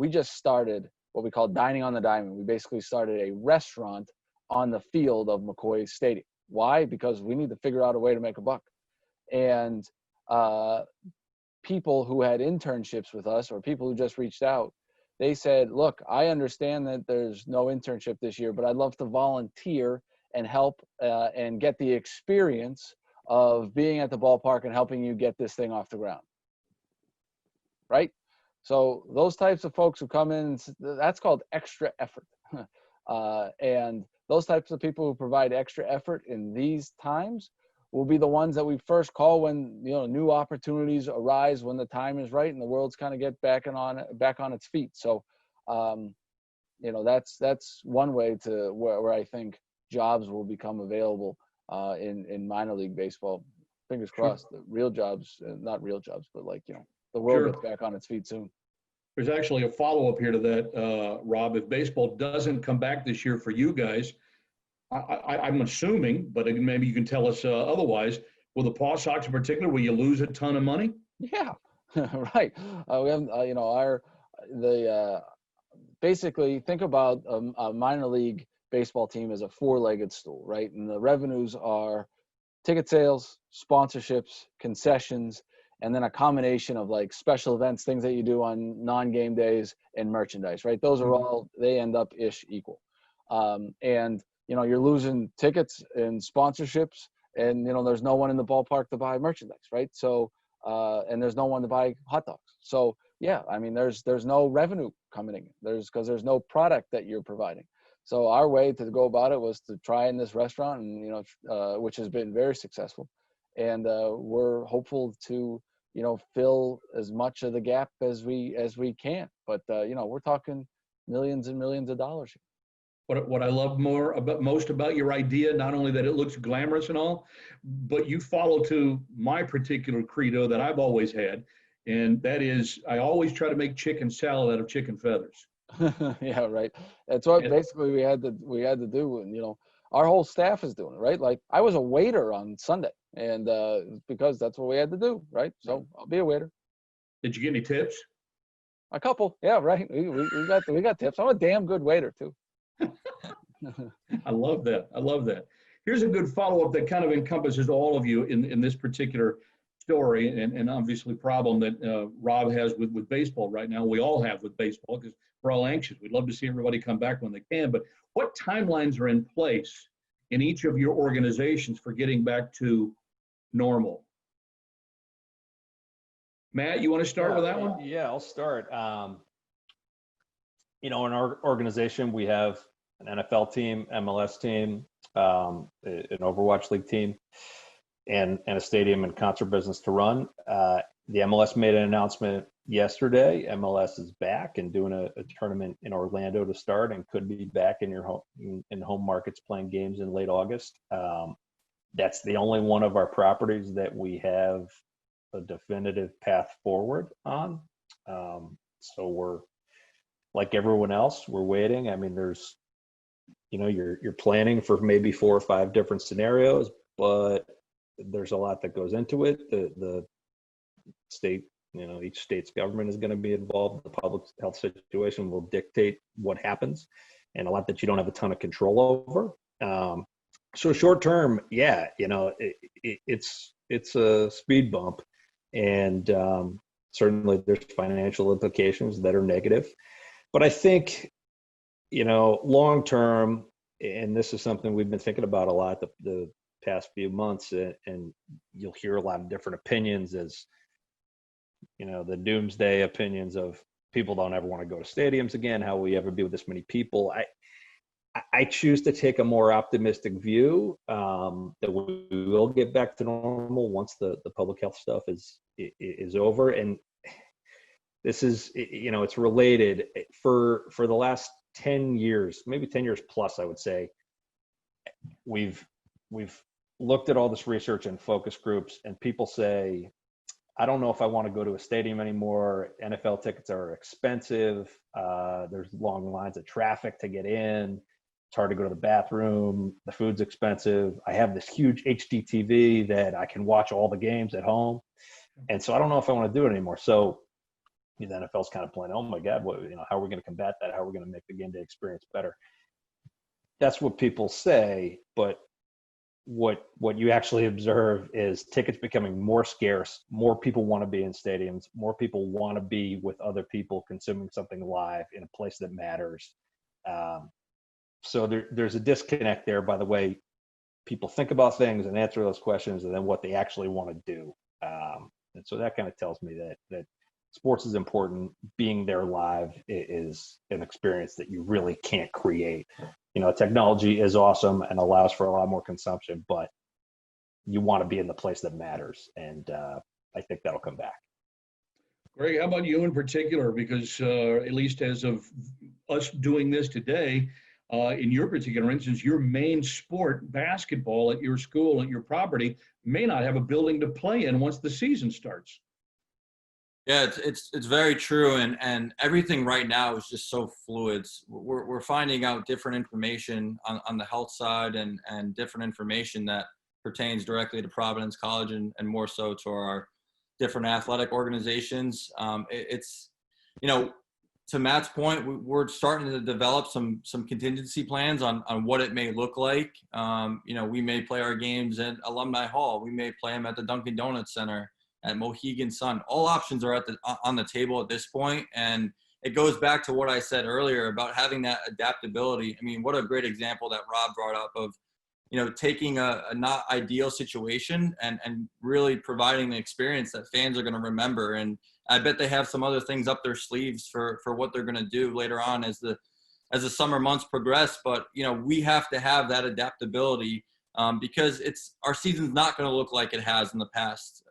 just started what we call dining on the diamond. We basically started a restaurant on the field of McCoy Stadium. Why? Because we need to figure out a way to make a buck. And people who had internships with us or people who just reached out, they said, look, I understand that there's no internship this year, but I'd love to volunteer and help and get the experience of being at the ballpark and helping you get this thing off the ground. Right? So those types of folks who come in, that's called extra effort. And those types of people who provide extra effort in these times will be the ones that we first call when new opportunities arise, when the time is right and the world's kind of get back on its feet. So that's one way to where I think jobs will become available in minor league baseball. Fingers crossed. The real jobs, not real jobs, but the world gets back on its feet soon. There's actually a follow-up here to that, Rob. If baseball doesn't come back this year for you guys, I'm assuming, but maybe you can tell us otherwise, will the Paw Sox in particular, will you lose a ton of money? Yeah, right. We have, basically think about a minor league baseball team as a four-legged stool, right? And the revenues are ticket sales, sponsorships, concessions, and then a combination of special events, things that you do on non-game days, and merchandise, right? Those are all, they end up equal. And, you're losing tickets and sponsorships and, there's no one in the ballpark to buy merchandise, right? So, and there's no one to buy hot dogs. So yeah, I mean, there's no revenue coming in. Because there's no product that you're providing. So our way to go about it was to try in this restaurant and, which has been very successful. And we're hopeful to, fill as much of the gap as we can. But, we're talking millions and millions of dollars. What I love most about your idea, not only that it looks glamorous and all, but you follow to my particular credo that I've always had. And that is, I always try to make chicken salad out of chicken feathers. Yeah, right. That's what basically we had to do. And, our whole staff is doing it, right? I was a waiter on Sunday, and because that's what we had to do, right? So I'll be a waiter. Did you get any tips? A couple, yeah, right. We got tips. I'm a damn good waiter too. I love that. I love that. Here's a good follow-up that kind of encompasses all of you in this particular story and obviously problem that Rob has with baseball right now. We all have with baseball because we're all anxious. We'd love to see everybody come back when they can. But what timelines are in place in each of your organizations for getting back to normal? Matt, you want to start with that one? Yeah, I'll start. In our organization, we have an NFL team, MLS team, an Overwatch League team, and a stadium and concert business to run. The MLS made an announcement yesterday. MLS is back and doing a tournament in Orlando to start, and could be back in your home markets playing games in late August. That's the only one of our properties that we have a definitive path forward on. So we're like everyone else, we're waiting. I mean, there's, you're planning for maybe 4 or 5 different scenarios, but there's a lot that goes into it. The state, each state's government is going to be involved. The public health situation will dictate what happens, and a lot that you don't have a ton of control over. So short term, yeah, it's a speed bump, and certainly there's financial implications that are negative. But I think, long term, and this is something we've been thinking about a lot the past few months, and you'll hear a lot of different opinions as, the doomsday opinions of people don't ever want to go to stadiums again. How will we ever be with this many people? I choose to take a more optimistic view that we will get back to normal once the public health stuff is over. And this is, it's related. For the last 10 years, maybe 10 years plus, I would say, we've looked at all this research and focus groups, and people say, I don't know if I want to go to a stadium anymore. NFL tickets are expensive. There's long lines of traffic to get in. It's hard to go to the bathroom. The food's expensive. I have this huge HD TV that I can watch all the games at home. And so I don't know if I want to do it anymore. So the NFL's kind of playing, oh my God, how are we going to combat that? How are we going to make the game day experience better? That's what people say, but what you actually observe is tickets becoming more scarce. More people want to be in stadiums. More people want to be with other people consuming something live in a place that matters. So there's a disconnect there by the way people think about things and answer those questions, and then what they actually want to do. And so that kind of tells me that sports is important. Being there live is an experience that you really can't create. Technology is awesome and allows for a lot more consumption, but you want to be in the place that matters. And I think that'll come back. Greg, how about you in particular? Because at least as of us doing this today, in your particular instance, your main sport, basketball at your school, at your property, may not have a building to play in once the season starts. Yeah, it's very true, and everything right now is just so fluid. We're finding out different information on the health side and different information that pertains directly to Providence College and more so to our different athletic organizations. It's to Matt's point, we're starting to develop some contingency plans on what it may look like. We may play our games at Alumni Hall. We may play them at the Dunkin' Donuts Center, at Mohegan Sun. All options are on the table at this point, and it goes back to what I said earlier about having that adaptability. I mean, what a great example that Rob brought up of, taking a not ideal situation and really providing the experience that fans are going to remember. And I bet they have some other things up their sleeves for what they're going to do later on as the summer months progress. But we have to have that adaptability because our season's not going to look like it has in the past.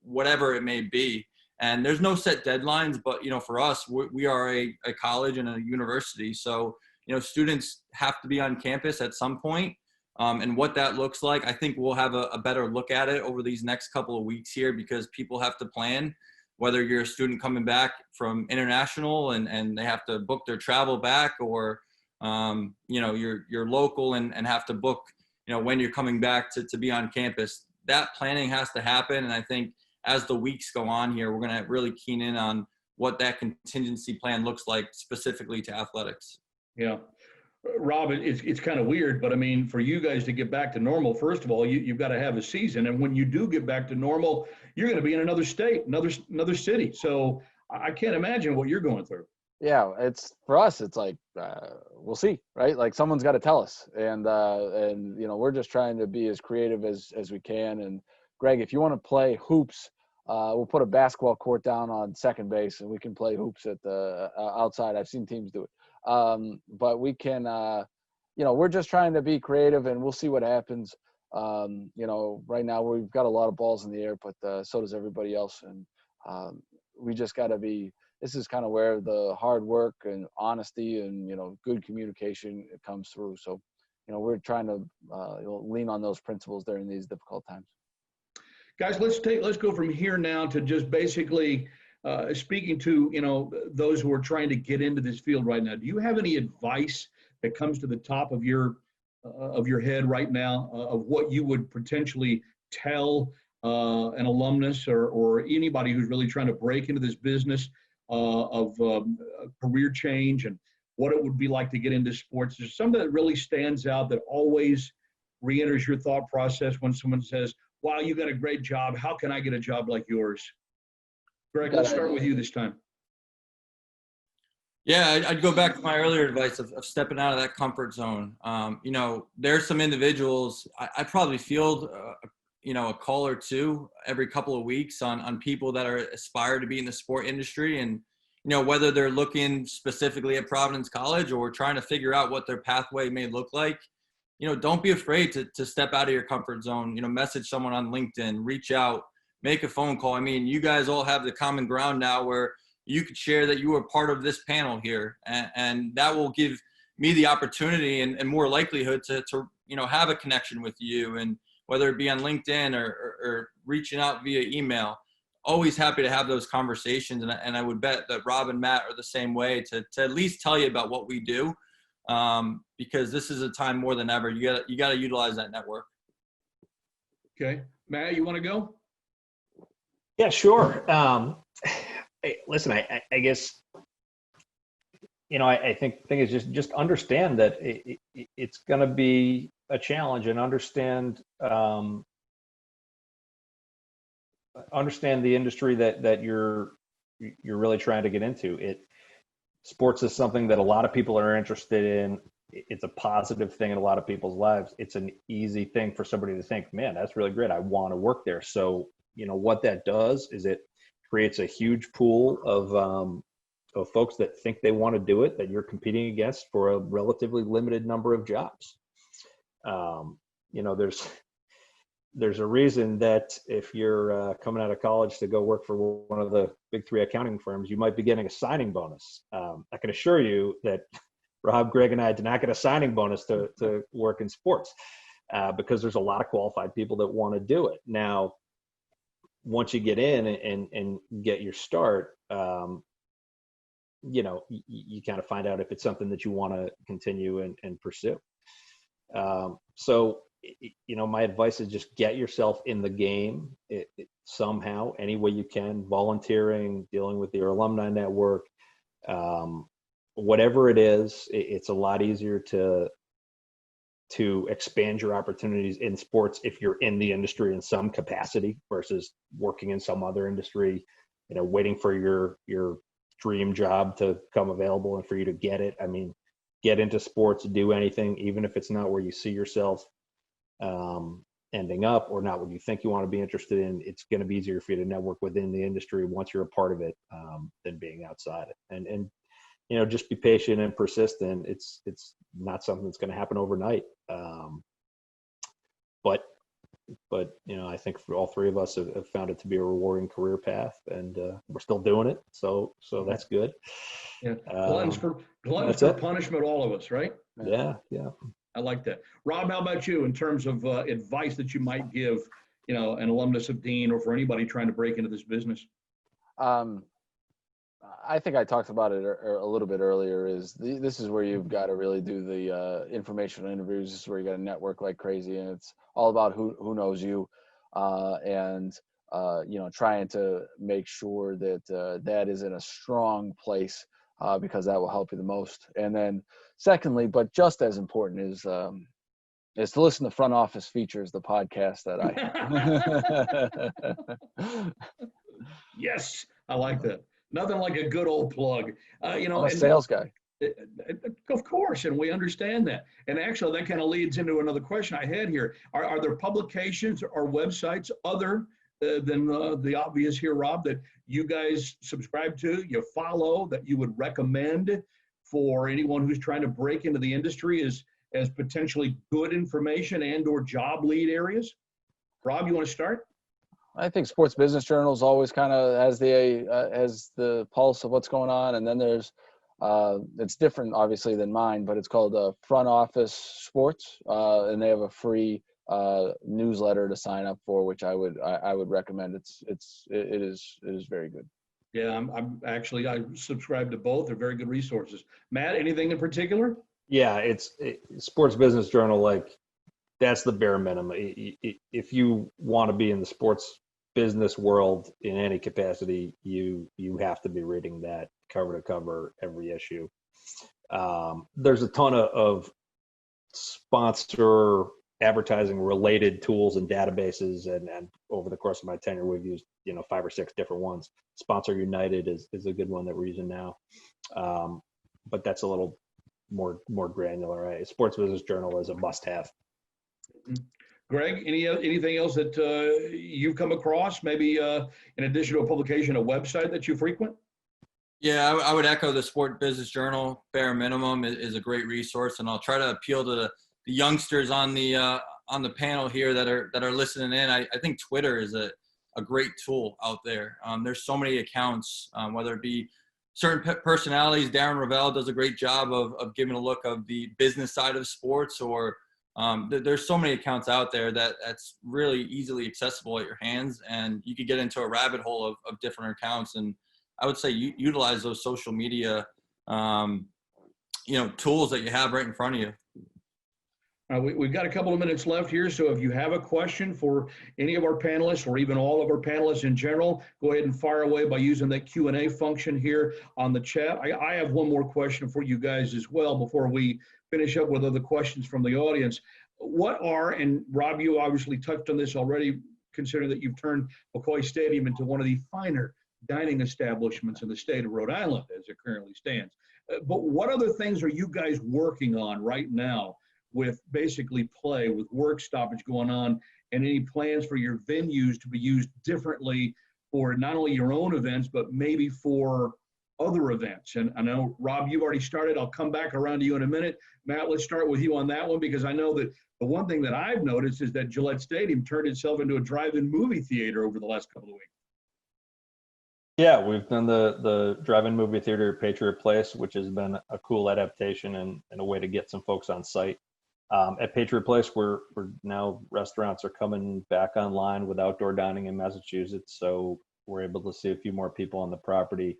Whatever it may be. And there's no set deadlines, but, for us, we are a college and a university. So, students have to be on campus at some point. And what that looks like, I think we'll have a better look at it over these next couple of weeks here, because people have to plan, whether you're a student coming back from international and they have to book their travel back, or, you're local and have to book, when you're coming back to be on campus. That planning has to happen. And I think as the weeks go on here, we're going to really keen in on what that contingency plan looks like specifically to athletics. Yeah. Rob, it's kind of weird, but I mean, for you guys to get back to normal, first of all, you've got to have a season. And when you do get back to normal, you're going to be in another state, another city. So I can't imagine what you're going through. Yeah, it's for us. It's like we'll see, right? Like someone's got to tell us, and we're just trying to be as creative as we can. And Greg, if you want to play hoops, we'll put a basketball court down on second base, and we can play hoops at the outside. I've seen teams do it, but we can. We're just trying to be creative, and we'll see what happens. Right now we've got a lot of balls in the air, but so does everybody else, and we just got to be. This is kind of where the hard work and honesty and, good communication comes through. So, we're trying to lean on those principles during these difficult times. Guys, let's go from here now to just basically speaking to, those who are trying to get into this field right now. Do you have any advice that comes to the top of your head right now of what you would potentially tell an alumnus or anybody who's really trying to break into this business of career change and what it would be like to get into sports? There's something that really stands out that always re-enters your thought process when someone says, wow, you got a great job. How can I get a job like yours? Greg, let's start with you this time. Yeah, I'd go back to my earlier advice of stepping out of that comfort zone. There's some individuals, I probably field a call or two every couple of weeks on people that are aspire to be in the sport industry, and whether they're looking specifically at Providence College or trying to figure out what their pathway may look like. Don't be afraid to step out of your comfort zone. Message someone on LinkedIn, reach out, make a phone call. I mean, you guys all have the common ground now where you could share that you were part of this panel here, and that will give me the opportunity and more likelihood to have a connection with you, and whether it be on LinkedIn or reaching out via email. Always happy to have those conversations. And I would bet that Rob and Matt are the same way to at least tell you about what we do, because this is a time more than ever. You got to utilize that network. Okay. Matt, you want to go? Yeah, sure. Listen, I guess, I think is just understand that it's going to be a challenge, and understand the industry that you're really trying to get into. Sports is something that a lot of people are interested in. It's a positive thing in a lot of people's lives. It's an easy thing for somebody to think, man, that's really great. I want to work there. So, what that does is it creates a huge pool of folks that think they want to do it, that you're competing against for a relatively limited number of jobs. There's a reason that if you're coming out of college to go work for one of the big three accounting firms, you might be getting a signing bonus. I can assure you that Rob, Greg, and I did not get a signing bonus to work in sports, because there's a lot of qualified people that want to do it. Now, once you get in and get your start, you kind of find out if it's something that you want to continue and pursue. So, my advice is just get yourself in the game somehow, any way you can, volunteering, dealing with your alumni network, whatever it is. It's a lot easier to expand your opportunities in sports if you're in the industry in some capacity versus working in some other industry, waiting for your dream job to come available and for you to get it. I mean, get into sports, do anything, even if it's not where you see yourself ending up or not what you think you want to be interested in. It's going to be easier for you to network within the industry once you're a part of it than being outside it. And just be patient and persistent. It's not something that's going to happen overnight. But I think for all three of us have found it to be a rewarding career path, and we're still doing it. So that's good. Yeah. Glutton's for punishment, all of us, right? Yeah. I like that. Rob, how about you in terms of advice that you might give, an alumnus of Dean or for anybody trying to break into this business? I think I talked about it a little bit earlier. This is where you've got to really do the informational interviews. This is where you got to network like crazy, and it's all about who knows you. And trying to make sure that that is in a strong place, because that will help you the most. And then secondly, but just as important, is to listen to Front Office Features, the podcast that I Yes, I like that. Nothing like a good old plug. I'm a sales guy. Of course, and we understand that. And actually, that kind of leads into another question I had here. Are there publications or websites other than the obvious here, Rob, that you guys subscribe to, you follow, that you would recommend for anyone who's trying to break into the industry as potentially good information and or job lead areas? Rob, you want to start? I think Sports Business Journal is always kind of as the pulse of what's going on, and then there's it's different obviously than mine, but it's called Front Office Sports, and they have a free newsletter to sign up for, which I would recommend. It is very good. Yeah, I subscribe to both. They're very good resources. Matt, anything in particular? Yeah, Sports Business Journal, like that's the bare minimum. If you want to be in the sports business world in any capacity, you have to be reading that cover to cover every issue. There's a ton of sponsor advertising related tools and databases, and over the course of my tenure we've used 5 or 6 different ones. Sponsor United is a good one that we're using now, but that's a little more granular. Right? Sports Business Journal is a must-have. Greg, anything else that you've come across, maybe in addition to a publication, a website that you frequent? Yeah, I would echo the Sport Business Journal. Bare minimum is a great resource, and I'll try to appeal to the youngsters on the panel here that are listening in. I think Twitter is a great tool out there. There's so many accounts, whether it be certain personalities. Darren Ravel does a great job of giving a look of the business side of sports, or there's so many accounts out there that's really easily accessible at your hands, and you could get into a rabbit hole of different accounts. And I would say utilize those social media, tools that you have right in front of you. We've got a couple of minutes left here, so if you have a question for any of our panelists or even all of our panelists in general, go ahead and fire away by using that Q&A function here on the chat. I have one more question for you guys as well before we finish up with other questions from the audience. And Rob, you obviously touched on this already, considering that you've turned McCoy Stadium into one of the finer dining establishments in the state of Rhode Island as it currently stands. But what other things are you guys working on right now with basically play, with work stoppage going on, and any plans for your venues to be used differently for not only your own events, but maybe for other events? And I know, Rob, you've already started. I'll come back around to you in a minute. Matt, let's start with you on that one, because I know that the one thing that I've noticed is that Gillette Stadium turned itself into a drive-in movie theater over the last couple of weeks. Yeah, we've done the drive-in movie theater at Patriot Place, which has been a cool adaptation and a way to get some folks on site. At Patriot Place, we're now restaurants are coming back online with outdoor dining in Massachusetts, so we're able to see a few more people on the property.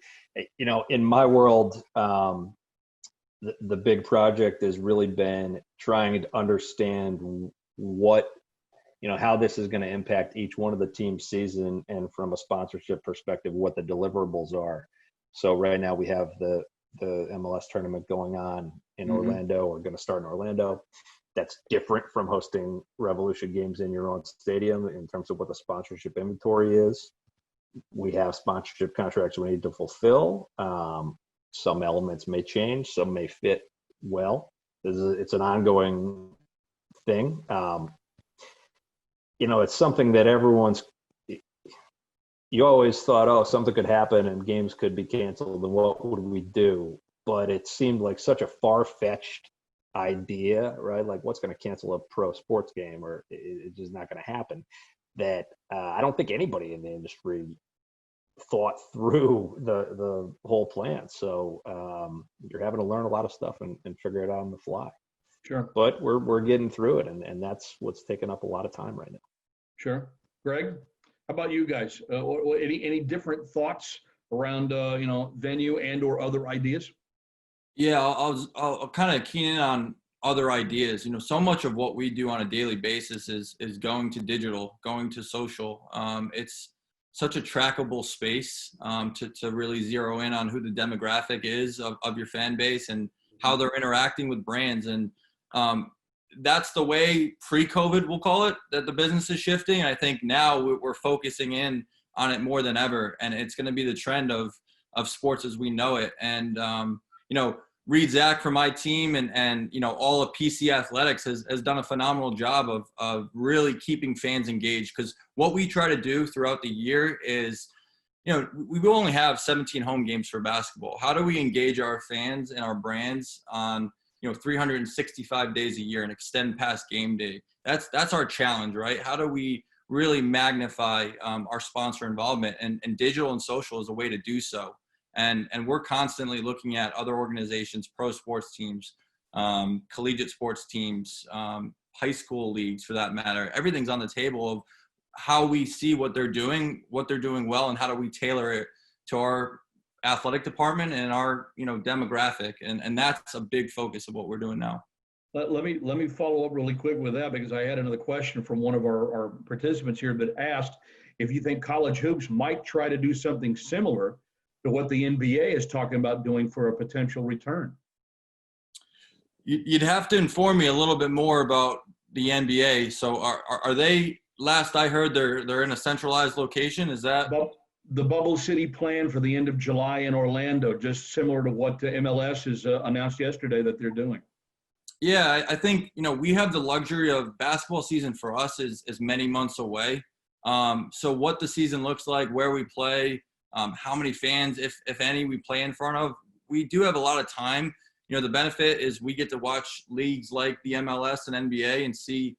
In my world, the big project has really been trying to understand how this is going to impact each one of the team's season, and from a sponsorship perspective, what the deliverables are. So right now we have the MLS tournament going on in Orlando, or going to start in Orlando. That's different from hosting Revolution games in your own stadium in terms of what the sponsorship inventory is. We have sponsorship contracts we need to fulfill. Some elements may change, some may fit well. It's an ongoing thing. It's something that you always thought, something could happen and games could be canceled, and what would we do? But it seemed like such a far-fetched idea, right? Like, what's going to cancel a pro sports game, or it's just not going to happen, that I don't think anybody in the industry thought through the whole plan. So you're having to learn a lot of stuff and figure it out on the fly. Sure. But we're getting through it, and that's what's taking up a lot of time right now. Sure. Greg, how about you guys? Any different thoughts around venue and or other ideas? Yeah, I'll kind of key in on other ideas. So much of what we do on a daily basis is going to digital, going to social. It's such a trackable space to really zero in on who the demographic is of your fan base and how they're interacting with brands. And that's the way pre-COVID, we'll call it, that the business is shifting. And I think now we're focusing in on it more than ever. And it's going to be the trend of sports as we know it. And, Reed Zach from my team and all of PC Athletics has done a phenomenal job of really keeping fans engaged. Because what we try to do throughout the year is, we will only have 17 home games for basketball. How do we engage our fans and our brands on 365 days a year and extend past game day? That's our challenge, right? How do we really magnify our sponsor involvement, and digital and social is a way to do so. And we're constantly looking at other organizations, pro sports teams, collegiate sports teams, high school leagues for that matter. Everything's on the table of how we see what they're doing well, and how do we tailor it to our athletic department and our demographic. And that's a big focus of what we're doing now. Let me follow up really quick with that, because I had another question from one of our participants here that asked if you think college hoops might try to do something similar to what the NBA is talking about doing for a potential return. You'd have to inform me a little bit more about the NBA. So are they, last I heard, they're in a centralized location? Is that the Bubble City plan for the end of July in Orlando, just similar to what the MLS has announced yesterday that they're doing? Yeah, I think, we have the luxury of basketball season for us is many months away. So what the season looks like, where we play, how many fans, if any, we play in front of, we do have a lot of time. The benefit is we get to watch leagues like the MLS and NBA and see,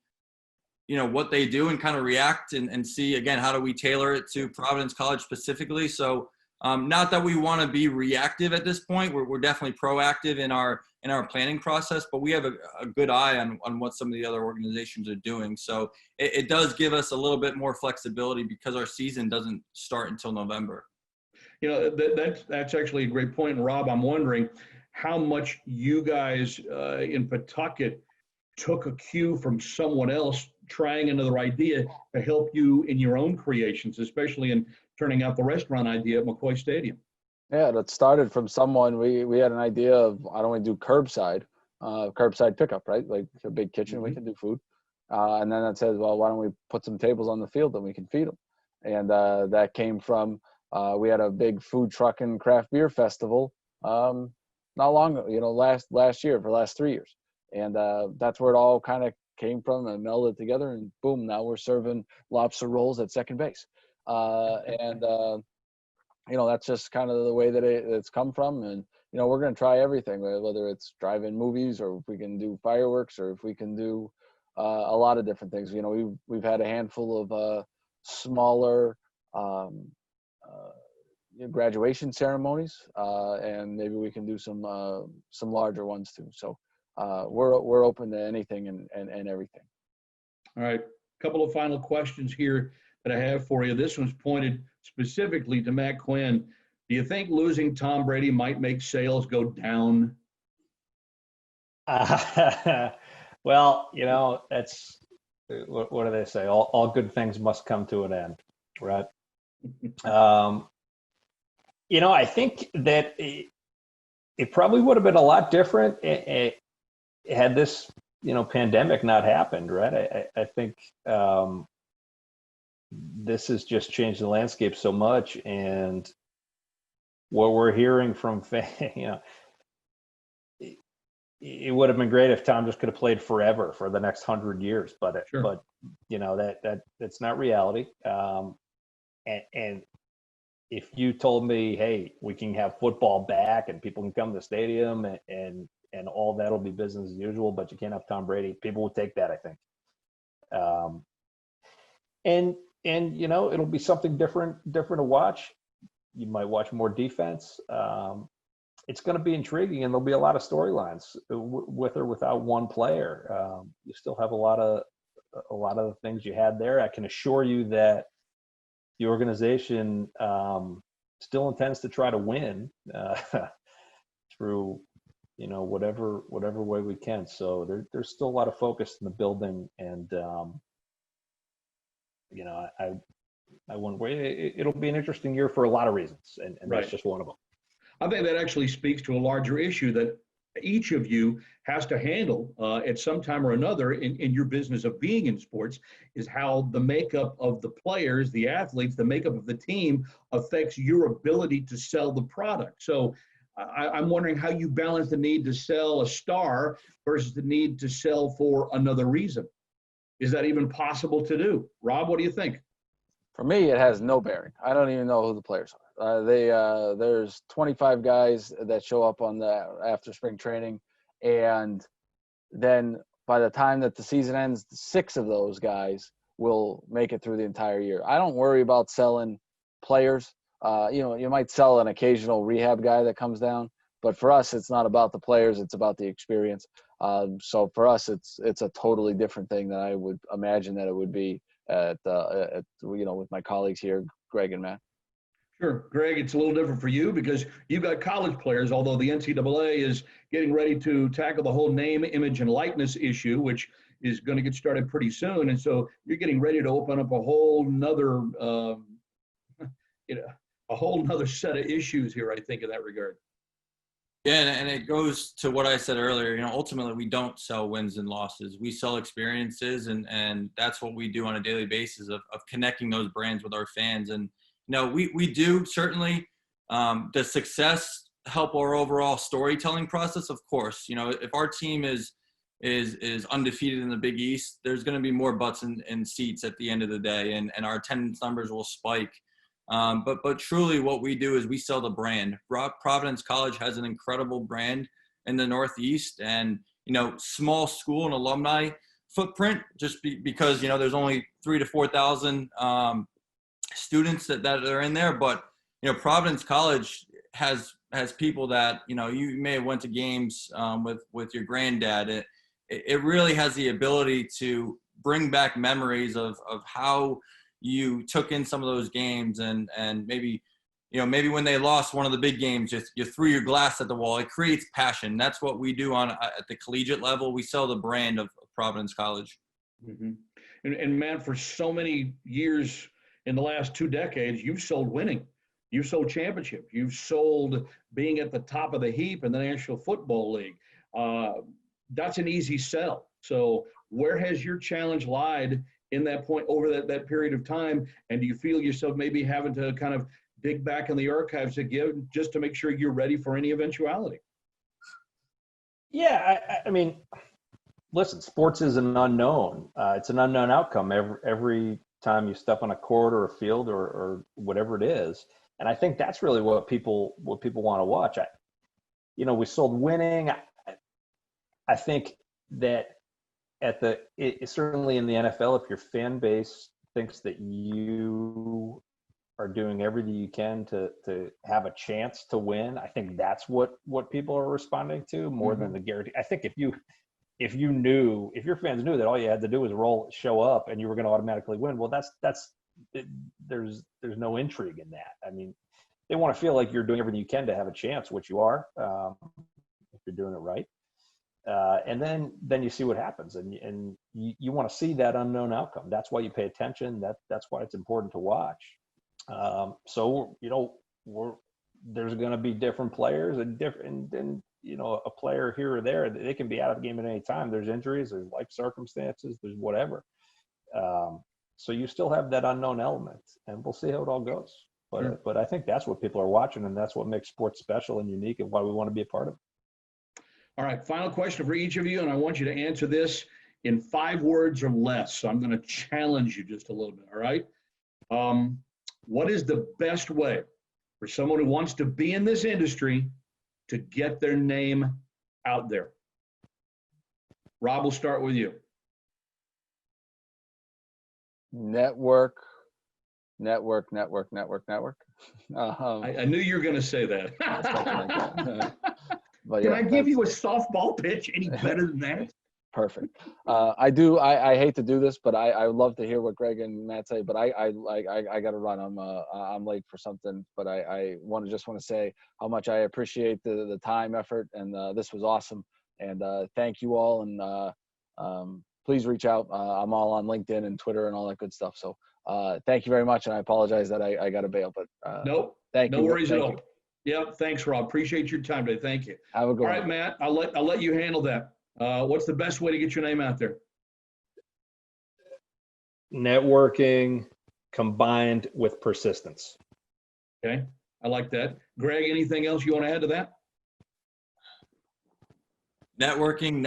what they do and kind of react and see, again, how do we tailor it to Providence College specifically. So not that we want to be reactive at this point. We're definitely proactive in our planning process, but we have a good eye on what some of the other organizations are doing. So it does give us a little bit more flexibility because our season doesn't start until November. That's actually a great point. And Rob, I'm wondering how much you guys in Pawtucket took a cue from someone else trying another idea to help you in your own creations, especially in turning out the restaurant idea at McCoy Stadium. Yeah, that started from someone. We had an idea of, why don't we do curbside pickup, right? Like a big kitchen, we can do food. And then it says, well, why don't we put some tables on the field and we can feed them? And that came from, we had a big food truck and craft beer festival not long ago, last year, for the last 3 years. And that's where it all kind of came from and melded together, and boom, now we're serving lobster rolls at second base. That's just kind of the way that it's come from. And, we're going to try everything, whether it's drive-in movies, or if we can do fireworks, or if we can do a lot of different things. We've had a handful of smaller graduation ceremonies, and maybe we can do some larger ones too. So we're open to anything and everything. All right. A couple of final questions here that I have for you. This one's pointed specifically to Matt Quinn. Do you think losing Tom Brady might make sales go down? Well, that's, what do they say? All good things must come to an end, right? I think that it probably would have been a lot different had this, pandemic not happened, right? I think this has just changed the landscape so much, and what we're hearing from fans, it would have been great if Tom just could have played forever for the next 100 years, but sure. But that's not reality. And if you told me, hey, we can have football back and people can come to the stadium and all that'll be business as usual, but you can't have Tom Brady, people will take that, I think. And it'll be something different to watch. You might watch more defense. It's going to be intriguing, and there'll be a lot of storylines with or without one player. You still have a lot of the things you had there. I can assure you that the organization still intends to try to win through, whatever way we can. So there's still a lot of focus in the building, and I wouldn't worry. It'll be an interesting year for a lot of reasons, and Right. that's just one of them. I think that actually speaks to a larger issue that each of you has to handle at some time or another in your business of being in sports, is how the makeup of the players, the athletes, the makeup of the team affects your ability to sell the product. So I'm wondering how you balance the need to sell a star versus the need to sell for another reason. Is that even possible to do? Rob, what do you think? For me, it has no bearing. I don't even know who the players are. There's 25 guys that show up on the after spring training, and then by the time that the season ends, 6 of those guys will make it through the entire year. I don't worry about selling players. You might sell an occasional rehab guy that comes down, but for us, it's not about the players; it's about the experience. So for us, it's a totally different thing than I would imagine that it would be with my colleagues here, Greg and Matt. Sure. Greg, it's a little different for you because you've got college players, although the NCAA is getting ready to tackle the whole name, image, and likeness issue, which is going to get started pretty soon. And so you're getting ready to open up a whole nother, set of issues here, I think, in that regard. Yeah, and it goes to what I said earlier. Ultimately, we don't sell wins and losses. We sell experiences, and that's what we do on a daily basis of connecting those brands with our fans. And we do certainly. Does success help our overall storytelling process? Of course. If our team is undefeated in the Big East, there's going to be more butts and seats at the end of the day, and our attendance numbers will spike. But truly what we do is we sell the brand. Providence College has an incredible brand in the Northeast, and, small school and alumni footprint, just because, there's only 3,000 to 4,000 students that are in there. But, Providence College has people that, you may have went to games with your granddad. It really has the ability to bring back memories of how you took in some of those games, and maybe when they lost one of the big games, you threw your glass at the wall. It creates passion. That's what we do at the collegiate level. We sell the brand of Providence College. Mm-hmm. And Matt, for so many years in the last 2 decades, you've sold winning. You've sold championship. You've sold being at the top of the heap in the National Football League. That's an easy sell. So where has your challenge lied in that point over that period of time? And do you feel yourself maybe having to kind of dig back in the archives again just to make sure you're ready for any eventuality? Yeah, I mean, listen, sports is an unknown. It's an unknown outcome every time you step on a court or a field or whatever it is. And I think that's really what people want to watch. We sold winning. I think that certainly in the NFL, if your fan base thinks that you are doing everything you can to have a chance to win, I think that's what people are responding to more than the guarantee. I think if your fans knew that all you had to do was show up and you were going to automatically win, well, there's no intrigue in that. I mean, they want to feel like you're doing everything you can to have a chance, which you are, if you're doing it right. And then you see what happens, and you want to see that unknown outcome. That's why you pay attention. That's why it's important to watch. So there's going to be different players and a player here or there. They can be out of the game at any time. There's injuries, there's life circumstances, there's whatever. So you still have that unknown element, and we'll see how it all goes. But I think that's what people are watching, and that's what makes sports special and unique, and why we want to be a part of it. All right, final question for each of you, and I want you to answer this in 5 words or less. So I'm going to challenge you just a little bit, all right? What is the best way for someone who wants to be in this industry to get their name out there? Rob, we'll start with you. Network. I knew you were going to say that. But Can I give you a softball pitch any better than that? Perfect. I hate to do this, but I love to hear what Greg and Matt say, but I got to run. I'm late for something, but I want to say how much I appreciate the time, effort, and this was awesome. And thank you all. And please reach out. I'm all on LinkedIn and Twitter and all that good stuff. So thank you very much, and I apologize that I got to bail, but Nope, thank you. no worries at Thank all. you. Yeah, thanks, Rob. Appreciate your time today. Thank you. Have a good All right, one. Matt, I'll let you handle that. What's the best way to get your name out there? Networking combined with persistence. Okay, I like that. Greg, anything else you want to add to that? Networking.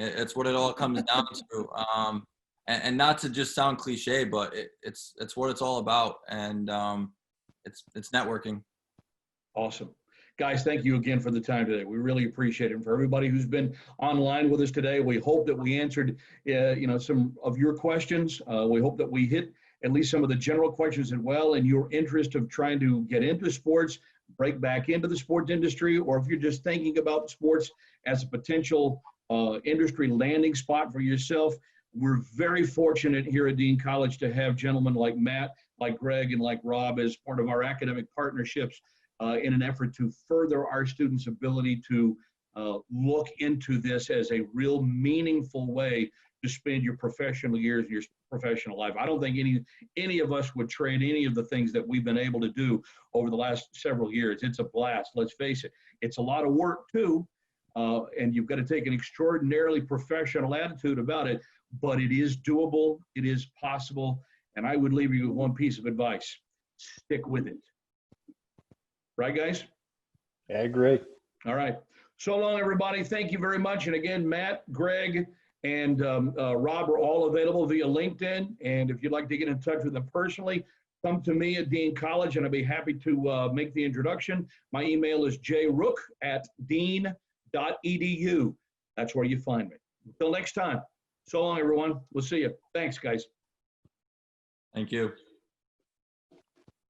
It's what it all comes down to. And not to just sound cliche, but it's what it's all about. And it's networking. Awesome. Guys, thank you again for the time today. We really appreciate it. And for everybody who's been online with us today, we hope that we answered some of your questions. We hope that we hit at least some of the general questions as well in your interest of trying to get into sports, break back into the sports industry, or if you're just thinking about sports as a potential industry landing spot for yourself. We're very fortunate here at Dean College to have gentlemen like Matt, like Greg, and like Rob as part of our academic partnerships in an effort to further our students' ability to look into this as a real meaningful way to spend your professional years, your professional life. I don't think any of us would trade any of the things that we've been able to do over the last several years. It's a blast, let's face it. It's a lot of work too, and you've got to take an extraordinarily professional attitude about it, but it is doable, it is possible, and I would leave you with one piece of advice: stick with it. Right, guys? I agree. All right. So long, everybody. Thank you very much. And again, Matt, Greg, and Rob are all available via LinkedIn. And if you'd like to get in touch with them personally, come to me at Dean College, and I'd be happy to make the introduction. My email is jrooke@dean.edu. That's where you find me. Until next time. So long, everyone. We'll see you. Thanks, guys. Thank you.